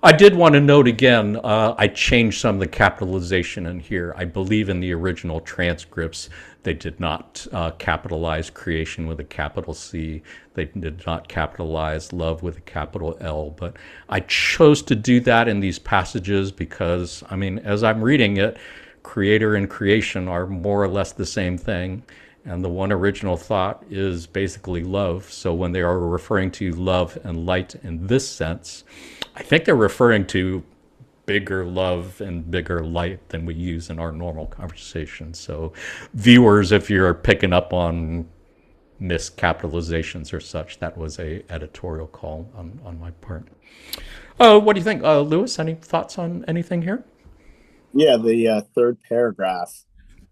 I did want to note again, I changed some of the capitalization in here. I believe in the original transcripts, they did not capitalize creation with a capital C. They did not capitalize love with a capital L. But I chose to do that in these passages because, I mean, as I'm reading it, creator and creation are more or less the same thing. And the one original thought is basically love. So when they are referring to love and light in this sense, I think they're referring to bigger love and bigger light than we use in our normal conversation. So, viewers, if you're picking up on miscapitalizations or such, that was a editorial call on my part. What do you think, Lewis? Any thoughts on anything here? Yeah, the third paragraph,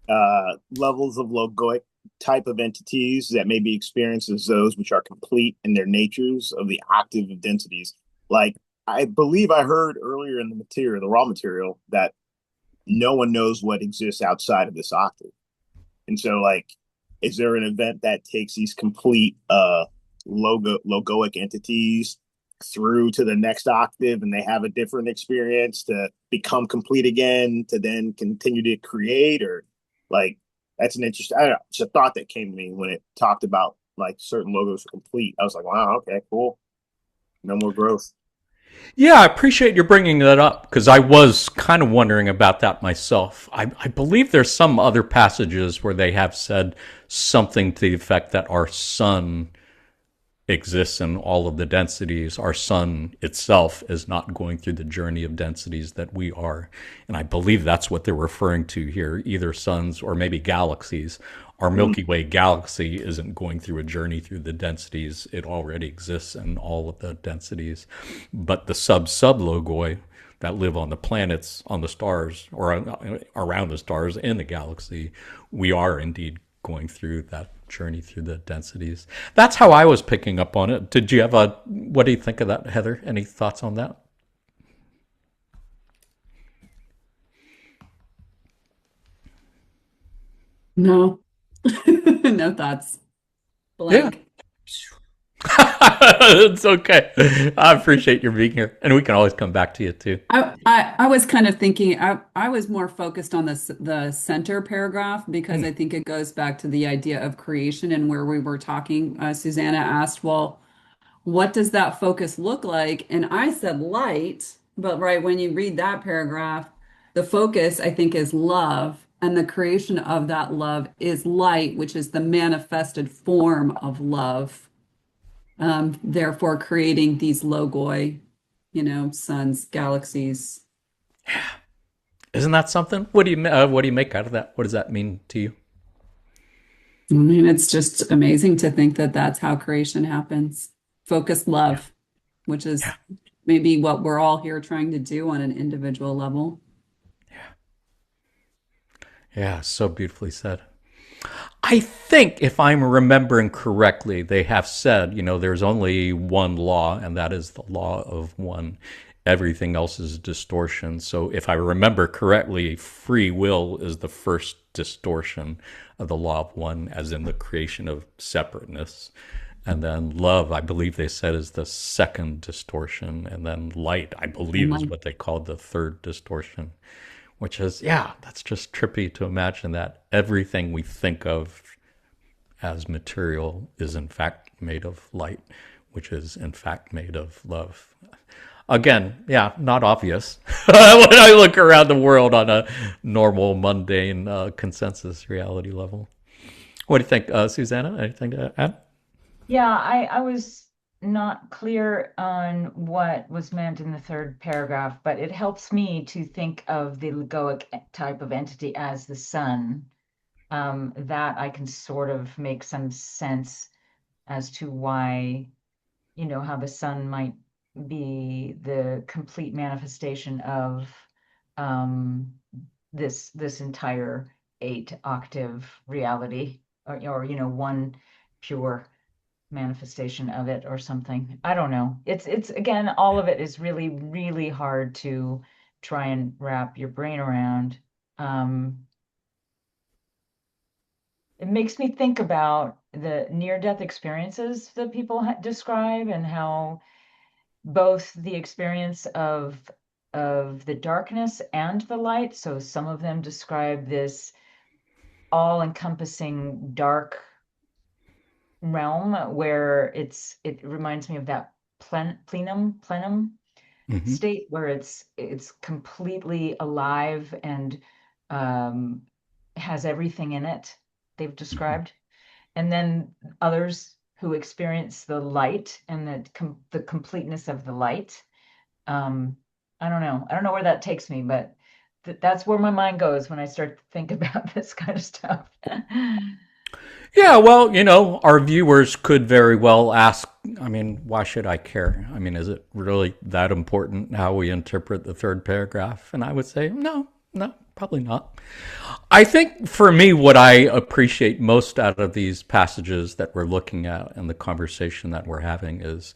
levels of logoic type of entities that may be experienced as those which are complete in their natures of the octave of densities. Like, I believe I heard earlier in the material, the raw material, that no one knows what exists outside of this octave. And so, like, is there an event that takes these complete logoic entities through to the next octave and they have a different experience to become complete again to then continue to create? Or like, that's an interesting, I don't know, it's a thought that came to me when it talked about like certain logos are complete. I was like, wow, okay, cool. No more growth. Yeah, I appreciate you bringing that up because I was kind of wondering about that myself. I believe there's some other passages where they have said something to the effect that our sun exists in all of the densities. Our sun itself is not going through the journey of densities that we are. And I believe that's what they're referring to here, either suns or maybe galaxies. Our Milky Way galaxy isn't going through a journey through the densities. It already exists in all of the densities. But the sub-Logoi that live on the planets, on the stars, or around the stars in the galaxy, we are indeed going through that journey through the densities. That's how I was picking up on it. Did you have what do you think of that, Heather? Any thoughts on that? No, no thoughts. Yeah. Blank. It's okay. I appreciate your being here. And we can always come back to you too. I was kind of thinking I was more focused on the center paragraph because Hmm. I think it goes back to the idea of creation and where we were talking. Susanna asked, well, what does that focus look like? And I said light, but right when you read that paragraph, the focus I think is love, and the creation of that love is light, which is the manifested form of love. Therefore creating these logoi, suns, galaxies. Isn't that something? What do you make out of that? What does that mean to you? I mean, it's just amazing to think that that's how creation happens. Focused Yeah. love, which Yeah. is maybe what we're all here trying to do on an individual level. Yeah. So beautifully said. I think, if I'm remembering correctly, they have said, there's only one law, and that is the law of one. Everything else is distortion. So, if I remember correctly, free will is the first distortion of the law of one, as in the creation of separateness. And then love, I believe they said, is the second distortion. And then light, I And believe, is like, what they called the third distortion, which is, yeah, that's just trippy to imagine that everything we think of as material is in fact made of light, which is in fact made of love. Again, yeah, not obvious when I look around the world on a normal, mundane consensus reality level. What do you think, Susanna? Anything to add? Yeah, I was not clear on what was meant in the third paragraph, but it helps me to think of the Logoi type of entity as the sun. That I can sort of make some sense as to why, how the sun might be the complete manifestation of um, this entire eight octave reality, or one pure manifestation of it or something. I don't know. It's again, all of it is really, really hard to try and wrap your brain around. Um, it makes me think about the near-death experiences that people describe, and how both the experience of the darkness and the light. So some of them describe this all-encompassing dark realm where it reminds me of that plenum Mm-hmm. state where it's completely alive and um, has everything in it they've Mm-hmm. described. And then others who experience the light and the completeness of the light. Um, I don't know. I don't know where that takes me, but that's where my mind goes when I start to think about this kind of stuff. Yeah, well, our viewers could very well ask, I mean, why should I care? I mean, is it really that important how we interpret the third paragraph? And I would say, no, no, probably not. I think for me, what I appreciate most out of these passages that we're looking at and the conversation that we're having is,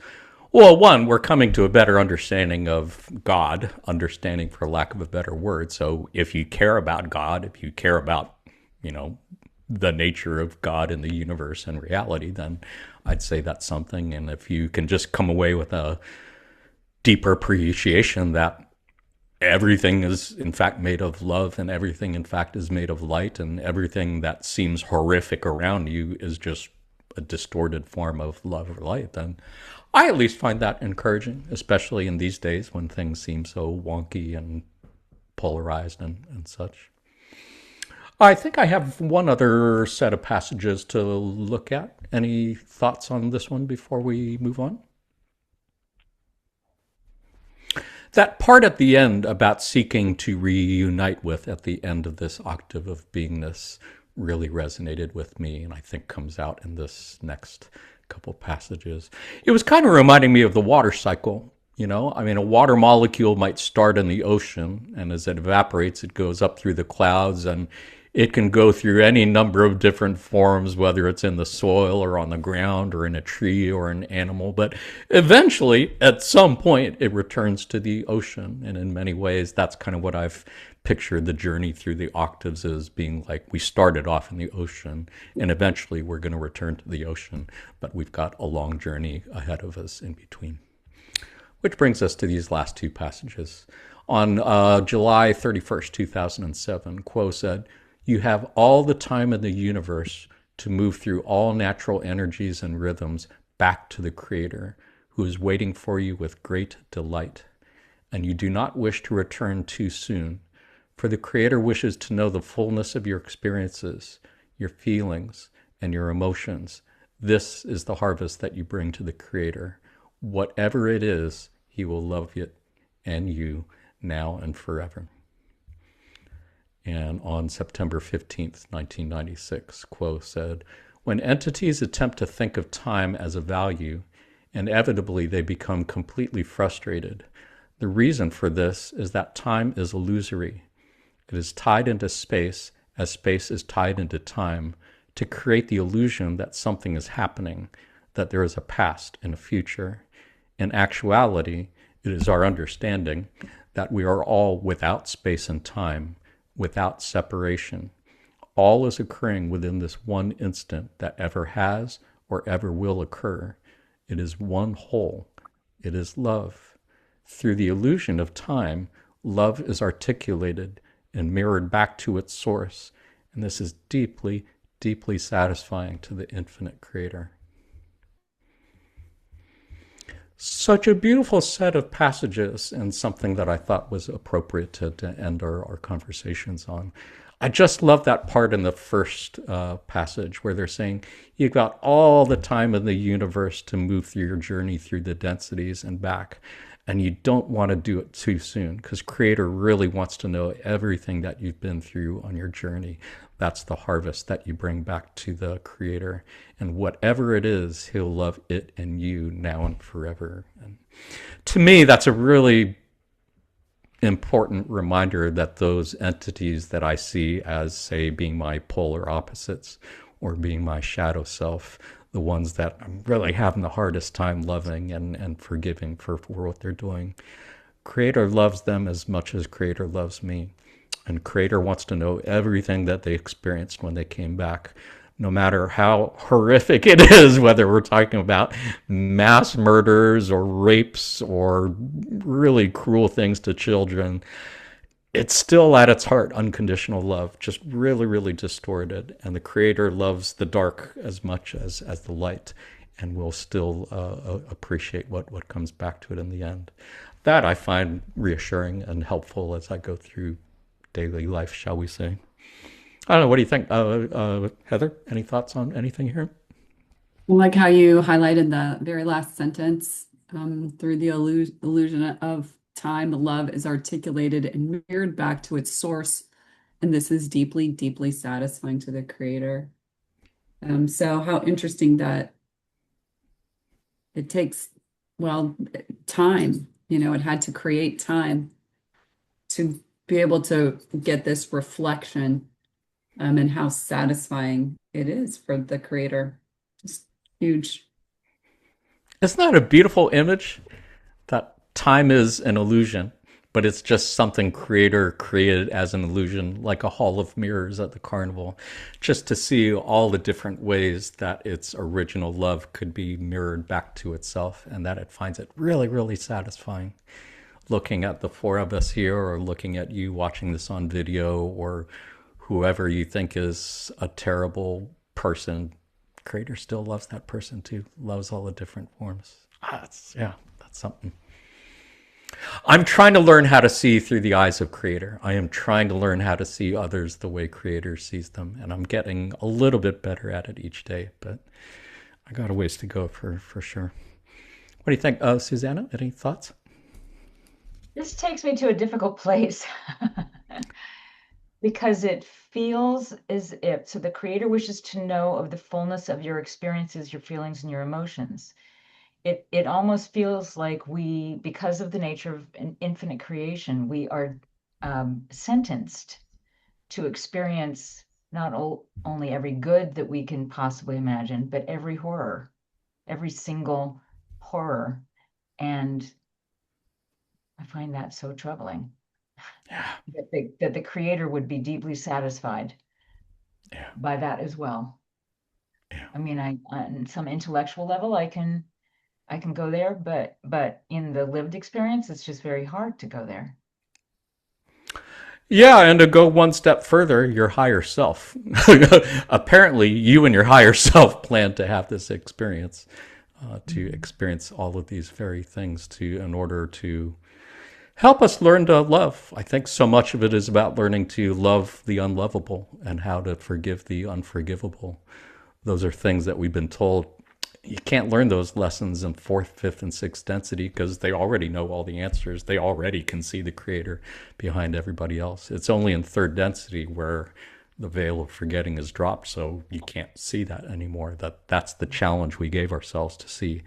well, one, we're coming to a better understanding of God, understanding for lack of a better word. So if you care about God, if you care about, you know, the nature of God and the universe and reality, then I'd say that's something. And if you can just come away with a deeper appreciation that everything is in fact made of love and everything in fact is made of light and everything that seems horrific around you is just a distorted form of love or light, then I at least find that encouraging, especially in these days when things seem so wonky and polarized and such. I think I have one other set of passages to look at. Any thoughts on this one before we move on? That part at the end about seeking to reunite with at the end of this octave of beingness really resonated with me, and I think comes out in this next couple passages. It was kind of reminding me of the water cycle. I mean, a water molecule might start in the ocean, and as it evaporates, it goes up through the clouds, and it can go through any number of different forms, whether it's in the soil or on the ground or in a tree or an animal. But eventually, at some point, it returns to the ocean. And in many ways, that's kind of what I've pictured the journey through the octaves as being like. We started off in the ocean, and eventually we're going to return to the ocean. But we've got a long journey ahead of us in between. Which brings us to these last two passages. On July 31st, 2007, Quo said, "You have all the time in the universe to move through all natural energies and rhythms back to the Creator, who is waiting for you with great delight. And you do not wish to return too soon, for the Creator wishes to know the fullness of your experiences, your feelings, and your emotions. This is the harvest that you bring to the Creator. Whatever it is, He will love it and you now and forever." And on September 15th, 1996, Quo said, "When entities attempt to think of time as a value, inevitably they become completely frustrated. The reason for this is that time is illusory. It is tied into space as space is tied into time to create the illusion that something is happening, that there is a past and a future. In actuality, it is our understanding that we are all without space and time, without separation. All is occurring within this one instant that ever has or ever will occur. It is one whole. It is love. Through the illusion of time, love is articulated and mirrored back to its source, and this is deeply, deeply satisfying to the infinite Creator." Such a beautiful set of passages, and something that I thought was appropriate to end our conversations on. I just love that part in the first passage where they're saying, you've got all the time in the universe to move through your journey through the densities and back, and you don't want to do it too soon because Creator really wants to know everything that you've been through on your journey. That's the harvest that you bring back to the Creator. And whatever it is, He'll love it and you now and forever. And to me, that's a really important reminder that those entities that I see as, say, being my polar opposites or being my shadow self, the ones that I'm really having the hardest time loving and forgiving for what they're doing, Creator loves them as much as Creator loves me. And Creator wants to know everything that they experienced when they came back, no matter how horrific it is, whether we're talking about mass murders or rapes or really cruel things to children. It's still at its heart unconditional love, just really, really distorted. And the Creator loves the dark as much as the light, and will still appreciate what comes back to it in the end. That I find reassuring and helpful as I go through daily life, shall we say. I don't know, what do you think? Heather, any thoughts on anything here? I like how you highlighted the very last sentence, through the illusion of time, the love is articulated and mirrored back to its source. And this is deeply, deeply satisfying to the creator. So how interesting that it takes, well, time, it had to create time to be able to get this reflection, and how satisfying it is for the creator. Just huge. Isn't that a beautiful image? That time is an illusion, but it's just something creator created as an illusion, like a hall of mirrors at the carnival, just to see all the different ways that its original love could be mirrored back to itself, and that it finds it really, really satisfying. Looking at the four of us here, or looking at you watching this on video, or whoever you think is a terrible person, creator still loves that person too, loves all the different forms. That's something. I'm trying to learn how to see through the eyes of creator. I am trying to learn how to see others the way creator sees them, and I'm getting a little bit better at it each day, but I got a ways to go for sure. What do you think, Susanna? Any thoughts? This takes me to a difficult place because it feels as if, so the creator wishes to know of the fullness of your experiences, your feelings, and your emotions. It almost feels like we, because of the nature of an infinite creation, we are sentenced to experience not only every good that we can possibly imagine, but every horror, every single horror. And I find that so troubling. Yeah. That the creator would be deeply satisfied by that as well. Yeah. I mean, on some intellectual level, I can go there, but in the lived experience, it's just very hard to go there. Yeah, and to go one step further, your higher self. Apparently, you and your higher self plan to have this experience, to experience all of these very things in order to help us learn to love. I think so much of it is about learning to love the unlovable and how to forgive the unforgivable. Those are things that we've been told. You can't learn those lessons in fourth, fifth, and sixth density because they already know all the answers. They already can see the creator behind everybody else. It's only in third density where the veil of forgetting is dropped, so you can't see that anymore. That's the challenge we gave ourselves, to see,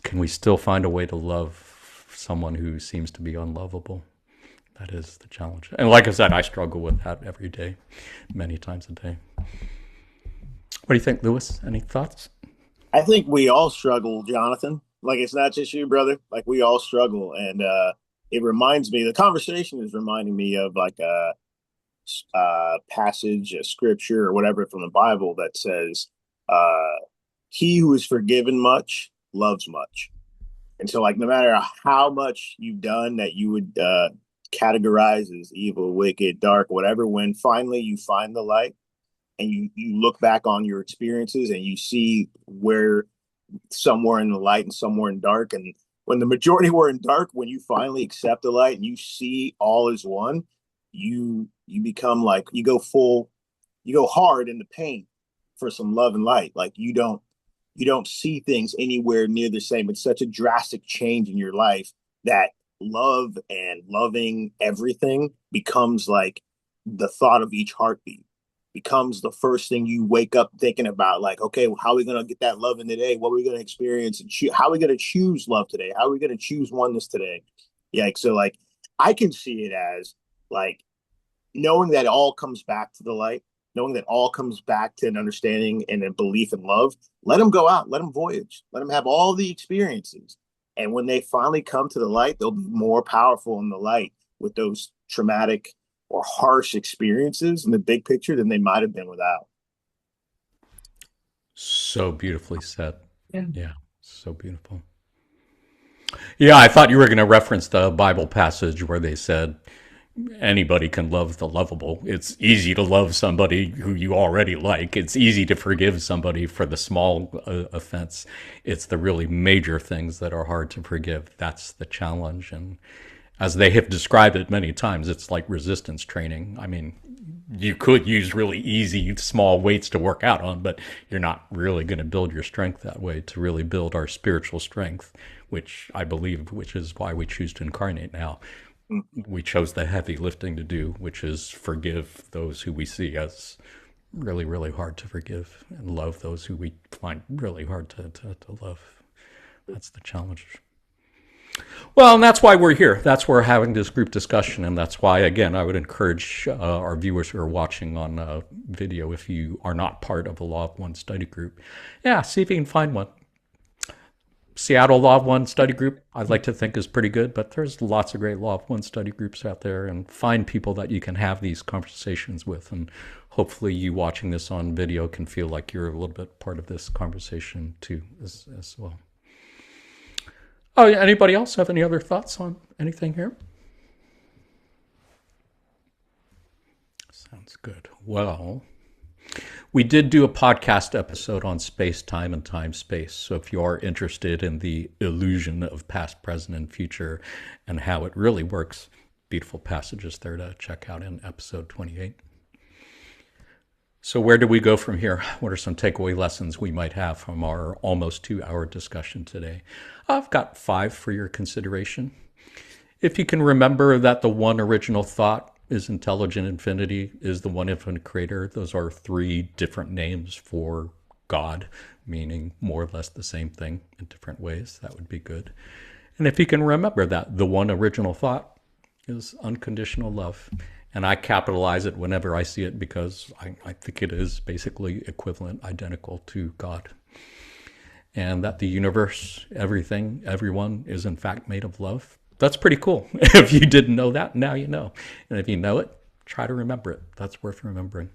can we still find a way to love someone who seems to be unlovable? That is the challenge. And like I said, I struggle with that every day, many times a day. What do you think, Lewis? Any thoughts? I think we all struggle, Jonathan. Like, it's not just you, brother. Like, we all struggle. And it reminds me, the conversation is reminding me of like a passage, a scripture or whatever from the Bible that says, he who is forgiven much loves much. And so, like, no matter how much you've done that you would categorize as evil, wicked, dark, whatever, when finally you find the light, and you look back on your experiences and you see where somewhere in the light and somewhere in dark. And when the majority were in dark, when you finally accept the light and you see all is one, you become like, you go hard in the paint for some love and light. Like you don't see things anywhere near the same. It's such a drastic change in your life that love and loving everything becomes like the thought of each heartbeat. Becomes the first thing you wake up thinking about, like, okay, well, how are we going to get that love in today? What are we going to experience? And how are we going to choose love today? How are we going to choose oneness today? Yeah. So like, I can see it as like knowing that it all comes back to the light, knowing that all comes back to an understanding and a belief in love. Let them go out, let them voyage, let them have all the experiences. And when they finally come to the light, they'll be more powerful in the light with those traumatic or harsh experiences in the big picture than they might have been without. So beautifully said. Yeah, so beautiful. Yeah, I thought you were going to reference the Bible passage where they said anybody can love the lovable. It's easy to love somebody who you already like. It's easy to forgive somebody for the small offense. It's the really major things that are hard to forgive. That's the challenge. And as they have described it many times, it's like resistance training. I mean, you could use really easy, small weights to work out on, but you're not really going to build your strength that way to really build our spiritual strength, which I believe, which is why we choose to incarnate now. We chose the heavy lifting to do, which is forgive those who we see as really, really hard to forgive and love those who we find really hard to love. That's the challenge. Well, and that's why we're here. That's why we're having this group discussion. And that's why, again, I would encourage our viewers who are watching on video, if you are not part of a Law of One study group, see if you can find one. Seattle Law of One study group, I'd like to think is pretty good, but there's lots of great Law of One study groups out there, and find people that you can have these conversations with. And hopefully you watching this on video can feel like you're a little bit part of this conversation too as well. Oh, anybody else have any other thoughts on anything here? Sounds good. Well, we did do a podcast episode on space, time, and time-space. So if you are interested in the illusion of past, present, and future and how it really works, beautiful passages there to check out in episode 28. So where do we go from here? What are some takeaway lessons we might have from our almost 2-hour discussion today? I've got 5 for your consideration. If you can remember that the one original thought is intelligent infinity, is the one infinite creator. Those are 3 different names for God, meaning more or less the same thing in different ways. That would be good. And if you can remember that the one original thought is unconditional love. And I capitalize it whenever I see it because I think it is basically equivalent, identical to God. And that the universe, everything, everyone is in fact made of love. That's pretty cool. If you didn't know that, now you know. And if you know it, try to remember it. That's worth remembering.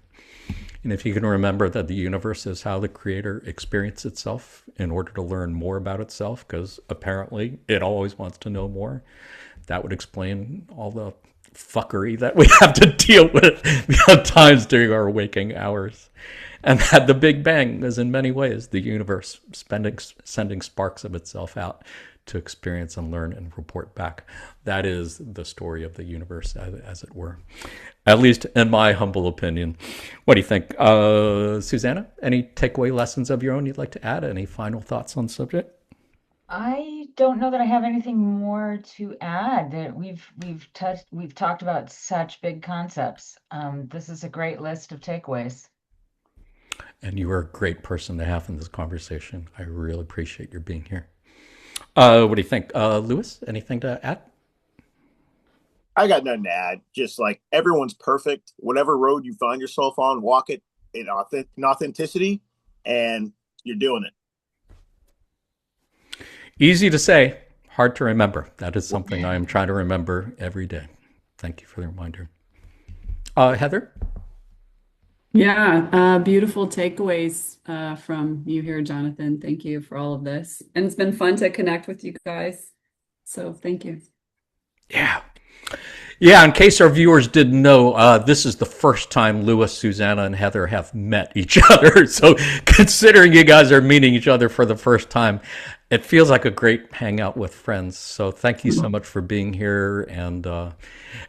And if you can remember that the universe is how the creator experienced itself in order to learn more about itself, because apparently it always wants to know more, that would explain all the fuckery that we have to deal with at times during our waking hours. And that the Big Bang is in many ways the universe sending sparks of itself out to experience and learn and report back. That is the story of the universe, as it were. At least in my humble opinion. What do you think? Susanna, any takeaway lessons of your own you'd like to add? Any final thoughts on the subject? I don't know that I have anything more to add. That we've talked about such big concepts. This is a great list of takeaways. And you are a great person to have in this conversation. I really appreciate your being here. What do you think? Lewis, anything to add? I got nothing to add. Just like everyone's perfect. Whatever road you find yourself on, walk it in authenticity, and you're doing it. Easy to say, hard to remember. That is something I am trying to remember every day. Thank you for the reminder. Heather? Yeah, beautiful takeaways from you here, Jonathan. Thank you for all of this. And it's been fun to connect with you guys. So thank you. Yeah, in case our viewers didn't know, this is the first time Lewis, Susanna, and Heather have met each other. So considering you guys are meeting each other for the first time, it feels like a great hangout with friends. So thank you so much for being here. And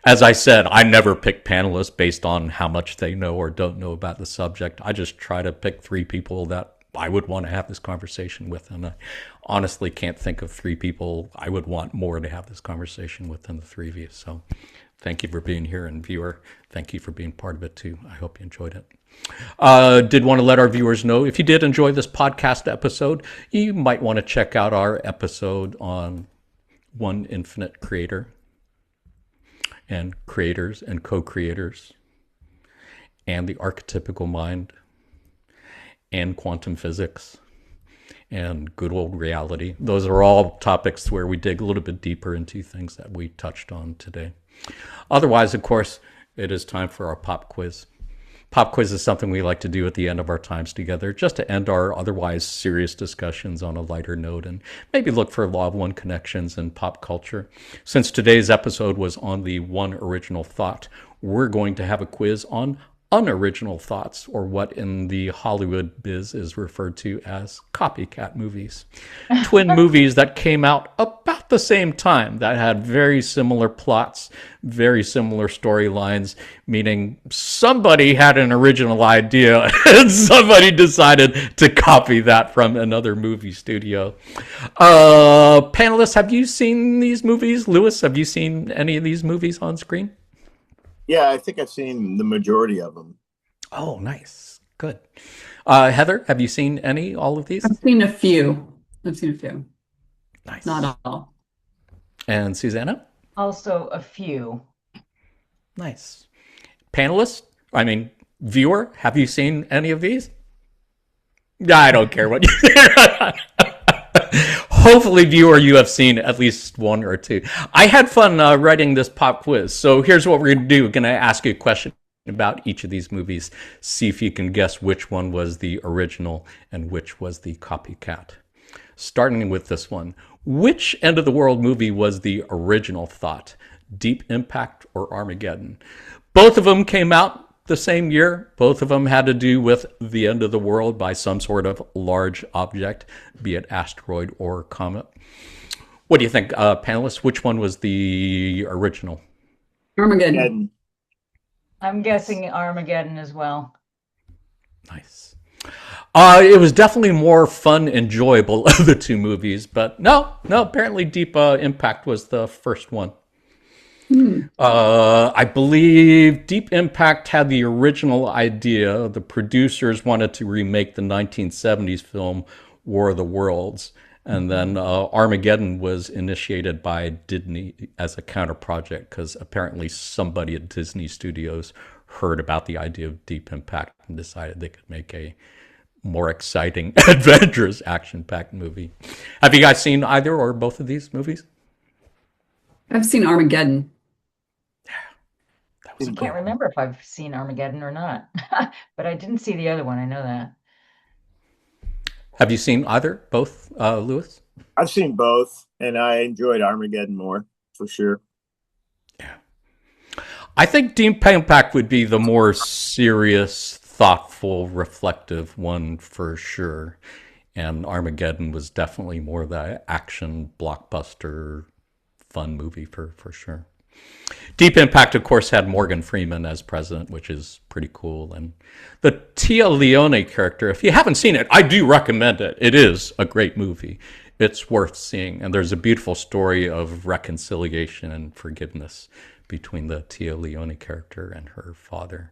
as I said, I never pick panelists based on how much they know or don't know about the subject. I just try to pick 3 people that I would want to have this conversation with. And I honestly can't think of 3 people I would want more to have this conversation with than the 3 of you. So thank you for being here. And viewer, thank you for being part of it too. I hope you enjoyed it. Did want to let our viewers know, if you did enjoy this podcast episode, you might want to check out our episode on One Infinite Creator and creators and co-creators and the archetypical mind and quantum physics and good old reality. Those are all topics where we dig a little bit deeper into things that we touched on today. Otherwise, of course, it is time for our pop quiz. Pop quiz is something we like to do at the end of our times together, just to end our otherwise serious discussions on a lighter note and maybe look for Law of One connections in pop culture. Since today's episode was on the one original thought, we're going to have a quiz on unoriginal thoughts, or what in the Hollywood biz is referred to as copycat movies. Twin movies that came out about the same time that had very similar plots, very similar storylines, meaning somebody had an original idea and somebody decided to copy that from another movie studio. Panelists, have you seen these movies? Lewis, have you seen any of these movies on screen? Yeah, I think I've seen the majority of them. Oh, nice. Good. Heather, have you seen all of these? I've seen a few. I've seen a few. Nice. Not all. And Susanna? Also a few. Nice. Panelist, viewer, have you seen any of these? I don't care what you say. Hopefully, viewer, you have seen at least one or two. I had fun writing this pop quiz. So here's what we're going to do. We're going to ask you a question about each of these movies. See if you can guess which one was the original and which was the copycat. Starting with this one. Which end of the world movie was the original thought? Deep Impact or Armageddon? Both of them came out the same year. Both of them had to do with the end of the world by some sort of large object, be it asteroid or comet. What do you think, panelists? Which one was the original? Armageddon. I'm guessing Armageddon as well. Nice. It was definitely more fun, enjoyable of the two movies, but no, apparently Deep Impact was the first one. I believe Deep Impact had the original idea. The producers wanted to remake the 1970s film War of the Worlds. And then Armageddon was initiated by Disney as a counter project because apparently somebody at Disney Studios heard about the idea of Deep Impact and decided they could make a more exciting, adventurous, action-packed movie. Have you guys seen either or both of these movies? I've seen Armageddon. I can't remember if I've seen Armageddon or not, but I didn't see the other one. I know that. Have you seen either, both, Lewis? I've seen both, and I enjoyed Armageddon more, for sure. Yeah. I think Deep Impact would be the more serious, thoughtful, reflective one for sure. And Armageddon was definitely more the action, blockbuster, fun movie for sure. Deep Impact, of course, had Morgan Freeman as president, which is pretty cool. And the Tia Leone character, if you haven't seen it, I do recommend it. It is a great movie. It's worth seeing. And there's a beautiful story of reconciliation and forgiveness between the Tia Leone character and her father.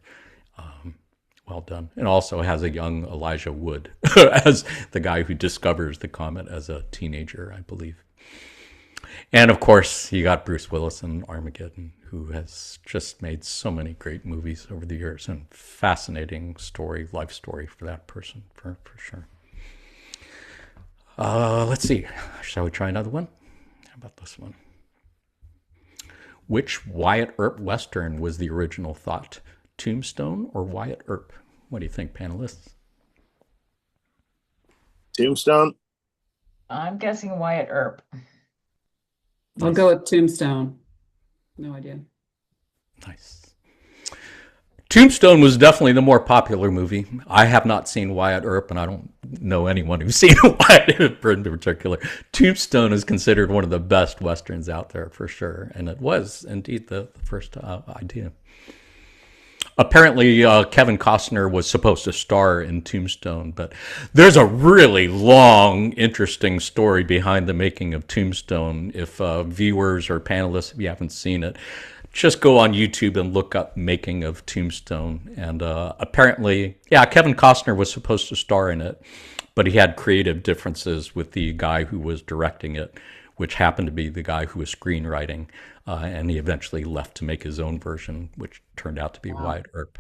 Well done. And also has a young Elijah Wood as the guy who discovers the comet as a teenager, I believe. And of course, you got Bruce Willis in Armageddon, who has just made so many great movies over the years, and fascinating story, life story for that person, for sure. Let's see. Shall we try another one? How about this one? Which Wyatt Earp Western was the original thought? Tombstone or Wyatt Earp? What do you think, panelists? Tombstone? I'm guessing Wyatt Earp. I'll go with Tombstone. No idea. Nice. Tombstone was definitely the more popular movie. I have not seen Wyatt Earp, and I don't know anyone who's seen Wyatt Earp in particular. Tombstone is considered one of the best Westerns out there for sure, and it was indeed the first idea. Apparently, Kevin Costner was supposed to star in Tombstone, but there's a really long, interesting story behind the making of Tombstone. If viewers or panelists, if you haven't seen it, just go on YouTube and look up Making of Tombstone. And apparently, Kevin Costner was supposed to star in it, but he had creative differences with the guy who was directing it, which happened to be the guy who was screenwriting. And he eventually left to make his own version, which turned out to be Wyatt Earp.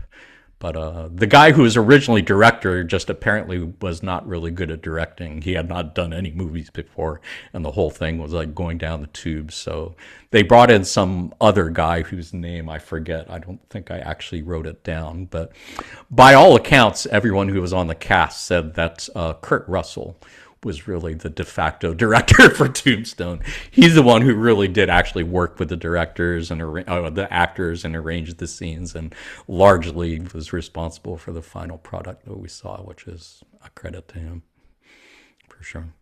But the guy who was originally director just apparently was not really good at directing. He had not done any movies before, and the whole thing was like going down the tubes. So they brought in some other guy whose name I forget. I don't think I actually wrote it down. But by all accounts, everyone who was on the cast said that Kurt Russell was really the de facto director for Tombstone. He's the one who really did actually work with the directors and the actors and arranged the scenes, and largely was responsible for the final product that we saw, which is a credit to him, for sure.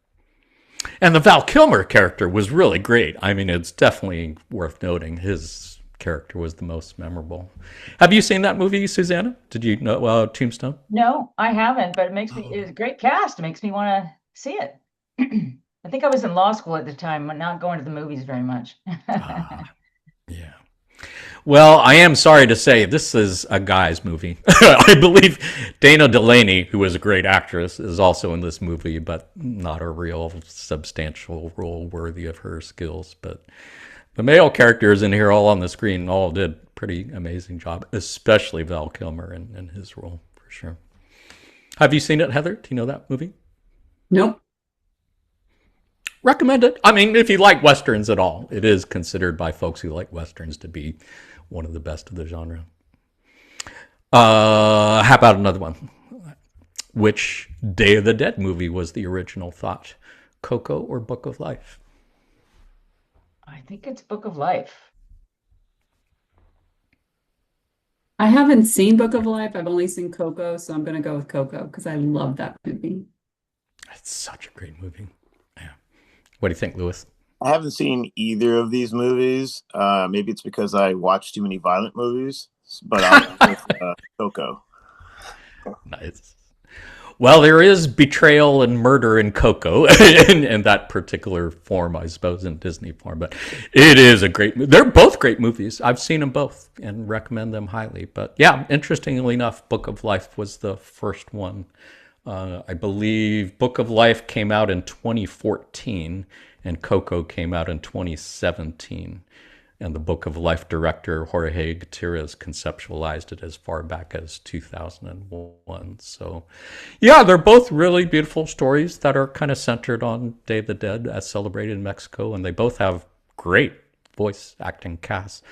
And the Val Kilmer character was really great. I mean, it's definitely worth noting. His character was the most memorable. Have you seen that movie, Susanna? Did you know Tombstone? No, I haven't, but it's a great cast. It makes me want to see it. I think I was in law school at the time, not going to the movies very much. Yeah. Well, I am sorry to say this is a guy's movie. I believe Dana Delaney, who is a great actress, is also in this movie, but not a real substantial role worthy of her skills. But the male characters in here all on the screen all did pretty amazing job, especially Val Kilmer in his role, for sure. Have you seen it, Heather? Do you know that movie? Nope. Recommend it. I mean, if you like Westerns at all, it is considered by folks who like Westerns to be one of the best of the genre. How about another one? Which Day of the Dead movie was the original thought? Coco or Book of Life? I think it's Book of Life. I haven't seen Book of Life. I've only seen Coco, so I'm going to go with Coco because I love that movie. It's such a great movie. Yeah. What do you think, Lewis? I haven't seen either of these movies. Maybe it's because I watch too many violent movies, but I'll go with Coco. Nice. Well, there is betrayal and murder in Coco in that particular form, I suppose, in Disney form. But it is a great movie. They're both great movies. I've seen them both and recommend them highly. But yeah, interestingly enough, Book of Life was the first one. I believe Book of Life came out in 2014 and Coco came out in 2017. And the Book of Life director, Jorge Gutierrez, conceptualized it as far back as 2001. So, yeah, they're both really beautiful stories that are kind of centered on Day of the Dead as celebrated in Mexico. And they both have great voice acting casts,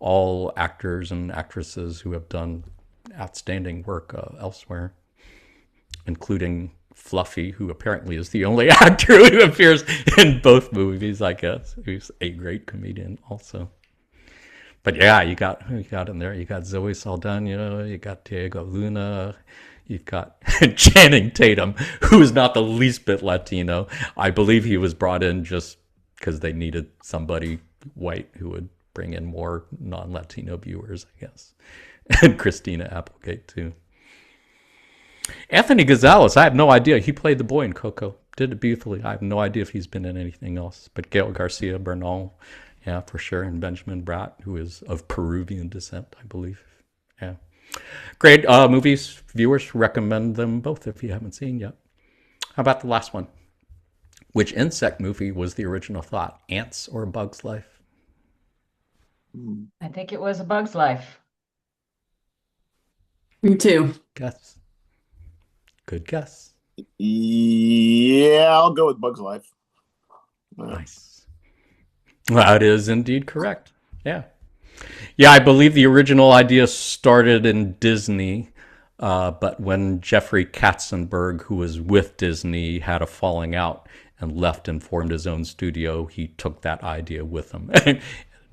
all actors and actresses who have done outstanding work elsewhere, including Fluffy, who apparently is the only actor who appears in both movies, I guess, who's a great comedian also. But yeah, you got in there. You got Zoe Saldana, you got Diego Luna, you've got Channing Tatum, who is not the least bit Latino. I believe he was brought in just because they needed somebody white who would bring in more non-Latino viewers, I guess. And Christina Applegate, too. Anthony Gonzalez, I have no idea. He played the boy in Coco. Did it beautifully. I have no idea if he's been in anything else. But Gael Garcia Bernal, yeah, for sure. And Benjamin Bratt, who is of Peruvian descent, I believe. Yeah. Great movies. Viewers, recommend them both if you haven't seen yet. How about the last one? Which insect movie was the original thought? Ants or Bug's Life? I think it was A Bug's Life. Me too. Guess. Good guess. Yeah, I'll go with Bug's Life. Nice. That is indeed correct. Yeah. Yeah, I believe the original idea started in Disney, but when Jeffrey Katzenberg, who was with Disney, had a falling out and left and formed his own studio, he took that idea with him and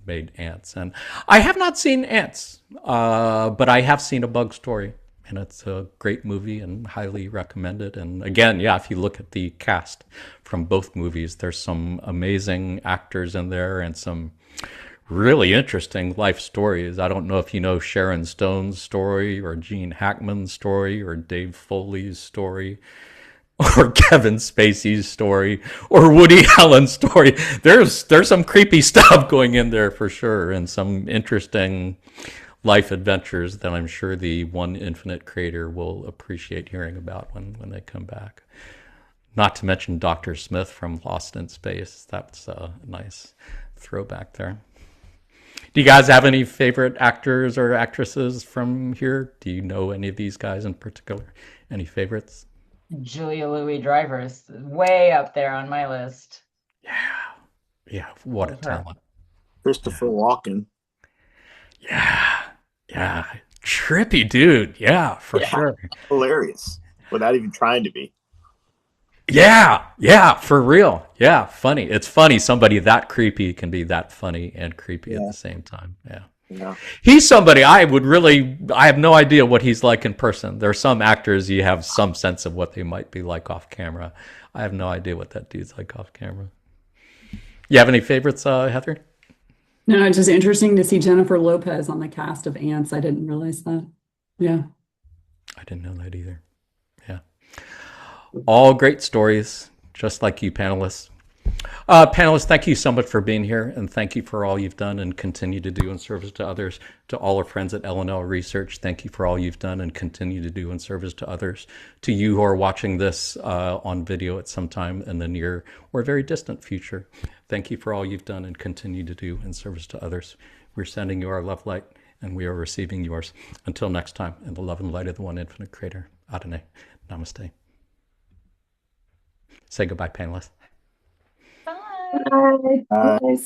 made Ants. And I have not seen Ants, but I have seen A Bug Story. And it's a great movie and highly recommended. And again, yeah, if you look at the cast from both movies, there's some amazing actors in there and some really interesting life stories. I don't know if you know Sharon Stone's story or Gene Hackman's story or Dave Foley's story or Kevin Spacey's story or Woody Allen's story. There's some creepy stuff going in there for sure, and some interesting life adventures that I'm sure the One Infinite creator will appreciate hearing about when they come back. Not to mention Dr. Smith from Lost in Space. That's a nice throwback there. Do you guys have any favorite actors or actresses from here? Do you know any of these guys in particular? Any favorites? Julia Louis-Driver is way up there on my list. Yeah, what a talent. Christopher Walken. Yeah, trippy dude. Yeah, for sure. Hilarious, without even trying to be. Yeah, for real. Yeah, funny. It's funny somebody that creepy can be that funny and creepy at the same time. Yeah. He's somebody I have no idea what he's like in person. There are some actors you have some sense of what they might be like off camera. I have no idea what that dude's like off camera. You have any favorites, Heather? No, it's just interesting to see Jennifer Lopez on the cast of Ants. I didn't realize that. Yeah. I didn't know that either. Yeah. All great stories, just like you panelists. Panelists, thank you so much for being here, and thank you for all you've done and continue to do in service to others. To all our friends at L&L Research, thank you for all you've done and continue to do in service to others. To you who are watching this on video at some time in the near or very distant future, thank you for all you've done and continue to do in service to others. We're sending you our love light, and we are receiving yours. Until next time, in the love and light of the one infinite creator, Adonai, namaste. Say goodbye, panelists. Bye. Bye. Uh, Bye.